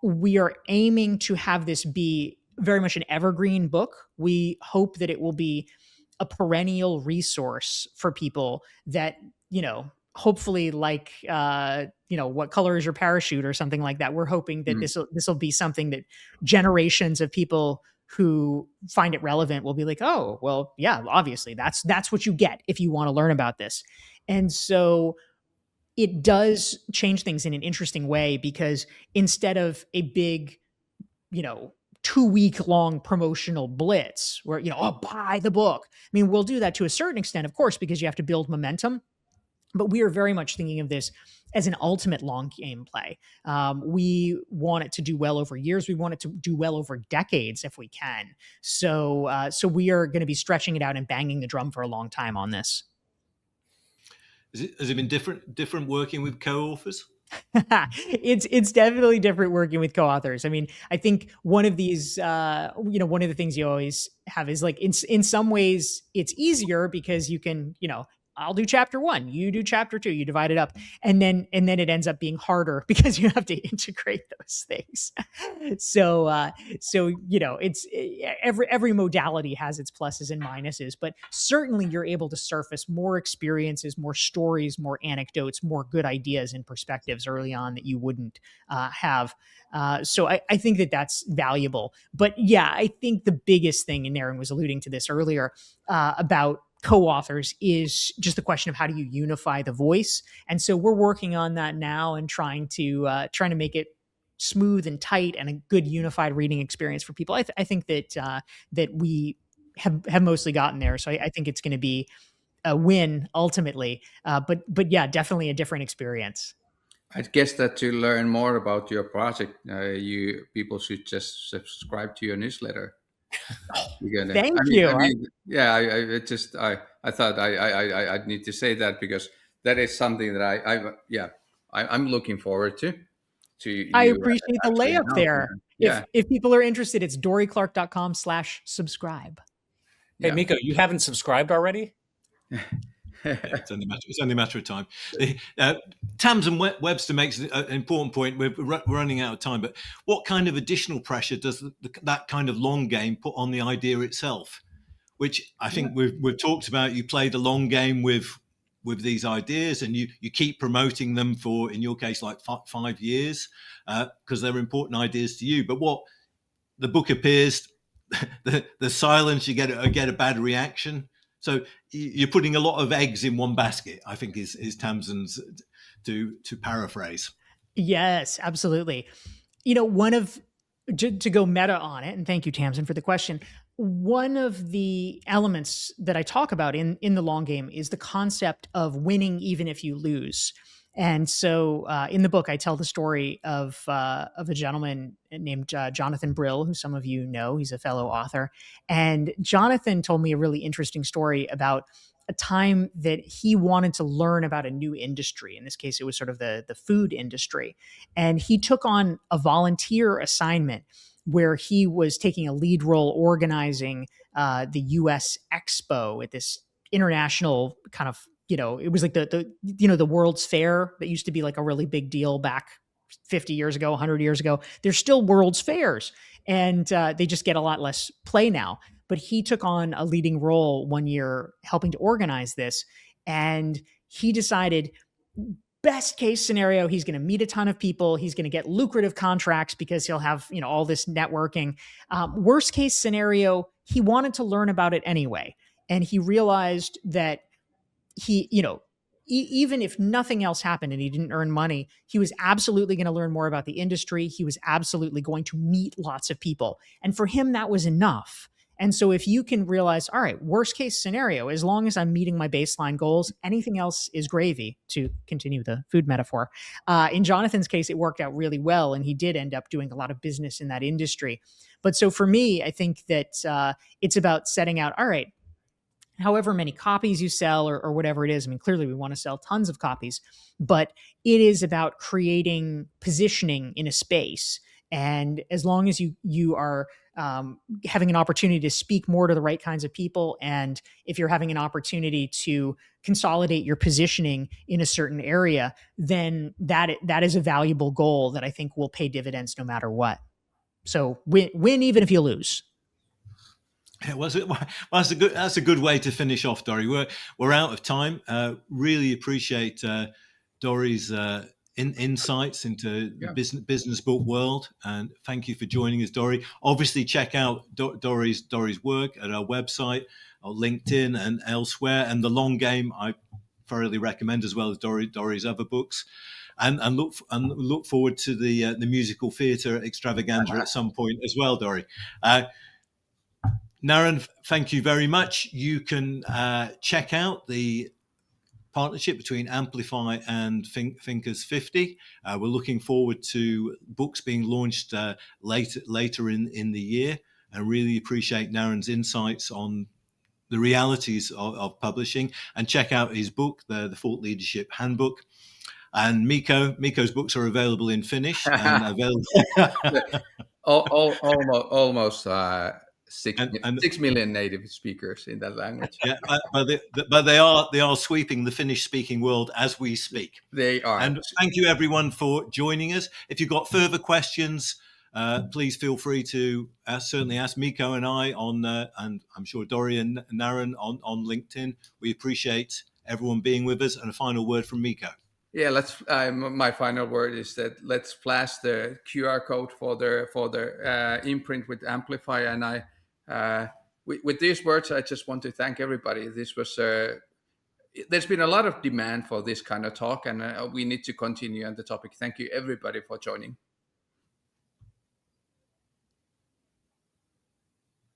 we are aiming to have this be very much an evergreen book. We hope that it will be a perennial resource for people that, you know, hopefully like, what color is your parachute or something like that. We're hoping that this will be something that generations of people who find it relevant will be like, oh, well, yeah, obviously that's what you get if you want to learn about this. And so it does change things in an interesting way, because instead of a big, 2-week long promotional blitz where, buy the book. I mean, we'll do that to a certain extent, of course, because you have to build momentum. But we are very much thinking of this as an ultimate long game play. We want it to do well over years. We want it to do well over decades if we can. So we are going to be stretching it out and banging the drum for a long time on this. Has it been different working with co-authors? It's definitely different working with co-authors. I mean, I think one of these, one of the things you always have is like in some ways it's easier because you can, I'll do chapter 1, you do chapter 2, you divide it up, and then it ends up being harder because you have to integrate those things. So it's every modality has its pluses and minuses, but certainly you're able to surface more experiences, more stories, more anecdotes, more good ideas and perspectives early on that you wouldn't have. So I think that that's valuable. But yeah, I think the biggest thing, and Naren was alluding to this earlier, about co-authors is just the question of how do you unify the voice. And so we're working on that now and trying to make it smooth and tight and a good unified reading experience for people. I think that we have mostly gotten there. So I think it's going to be a win ultimately. But yeah, definitely a different experience. I guess that to learn more about your project, people should just subscribe to your newsletter. Thank you. I thought I'd need to say that because that is something that I'm looking forward to. I appreciate the layup there. If people are interested, it's dorieclark.com/subscribe. Hey, Mikko, you haven't subscribed already? It's only a matter of time. Tamsin Webster makes an important point. We're running out of time, but what kind of additional pressure does that kind of long game put on the idea itself? Which I think we've talked about. You play the long game with these ideas, and you keep promoting them for, in your case, like 5 years, because they're important ideas to you. But what the book appears, the silence, you get a bad reaction. So you're putting a lot of eggs in one basket, I think is Tamsin's, to paraphrase. Yes, absolutely. To go meta on it, and thank you, Tamsin, for the question. One of the elements that I talk about in the long game is the concept of winning even if you lose. And so in the book, I tell the story of a gentleman named Jonathan Brill, who some of you know. He's a fellow author. And Jonathan told me a really interesting story about a time that he wanted to learn about a new industry. In this case, it was sort of the food industry. And he took on a volunteer assignment where he was taking a lead role organizing the US Expo at this international kind of, it was like the World's Fair that used to be like a really big deal back 50 years ago, 100 years ago. There's still World's Fairs, and they just get a lot less play now. But he took on a leading role one year helping to organize this, and he decided, best case scenario, he's going to meet a ton of people. He's going to get lucrative contracts because he'll have, all this networking. Worst case scenario, he wanted to learn about it anyway. And he realized that he, even if nothing else happened and he didn't earn money, he was absolutely going to learn more about the industry. He was absolutely going to meet lots of people. And for him, that was enough. And so if you can realize, all right, worst case scenario, as long as I'm meeting my baseline goals, anything else is gravy, to continue the food metaphor. In Jonathan's case, it worked out really well, and he did end up doing a lot of business in that industry. But so for me, I think that it's about setting out, all right, however many copies you sell or whatever it is. I mean, clearly we want to sell tons of copies, but it is about creating positioning in a space. And as long as you are having an opportunity to speak more to the right kinds of people, and if you're having an opportunity to consolidate your positioning in a certain area, then that is a valuable goal that I think will pay dividends no matter what. So win even if you lose. Yeah, that's a good way to finish off, Dorie. We're out of time. Really appreciate Dorie's insights into the business book world, and thank you for joining us, Dorie. Obviously, check out Dorie's work at our website, or LinkedIn, and elsewhere. And The Long Game, I thoroughly recommend, as well as Dorie's other books. And look forward to the musical theatre extravaganza at some point as well, Dorie. Naren, thank you very much. You can check out the partnership between Amplify and Thinkers50. We're looking forward to books being launched later in the year, and really appreciate Naren's insights on the realities of publishing. And check out his book, the Thought Leadership Handbook. And Mikko's books are available in Finnish and available almost 6 million native speakers in that language. Yeah, but they are sweeping the Finnish-speaking world as we speak. They are. And thank you everyone for joining us. If you've got further questions, please feel free to certainly ask Mikko and I on, and I'm sure Dorie and Naren on LinkedIn. We appreciate everyone being with us. And a final word from Mikko. Yeah, my final word is that let's flash the QR code for the imprint with Amplify. And with these words, I just want to thank everybody. This was there's been a lot of demand for this kind of talk, and we need to continue on the topic. Thank you everybody for joining.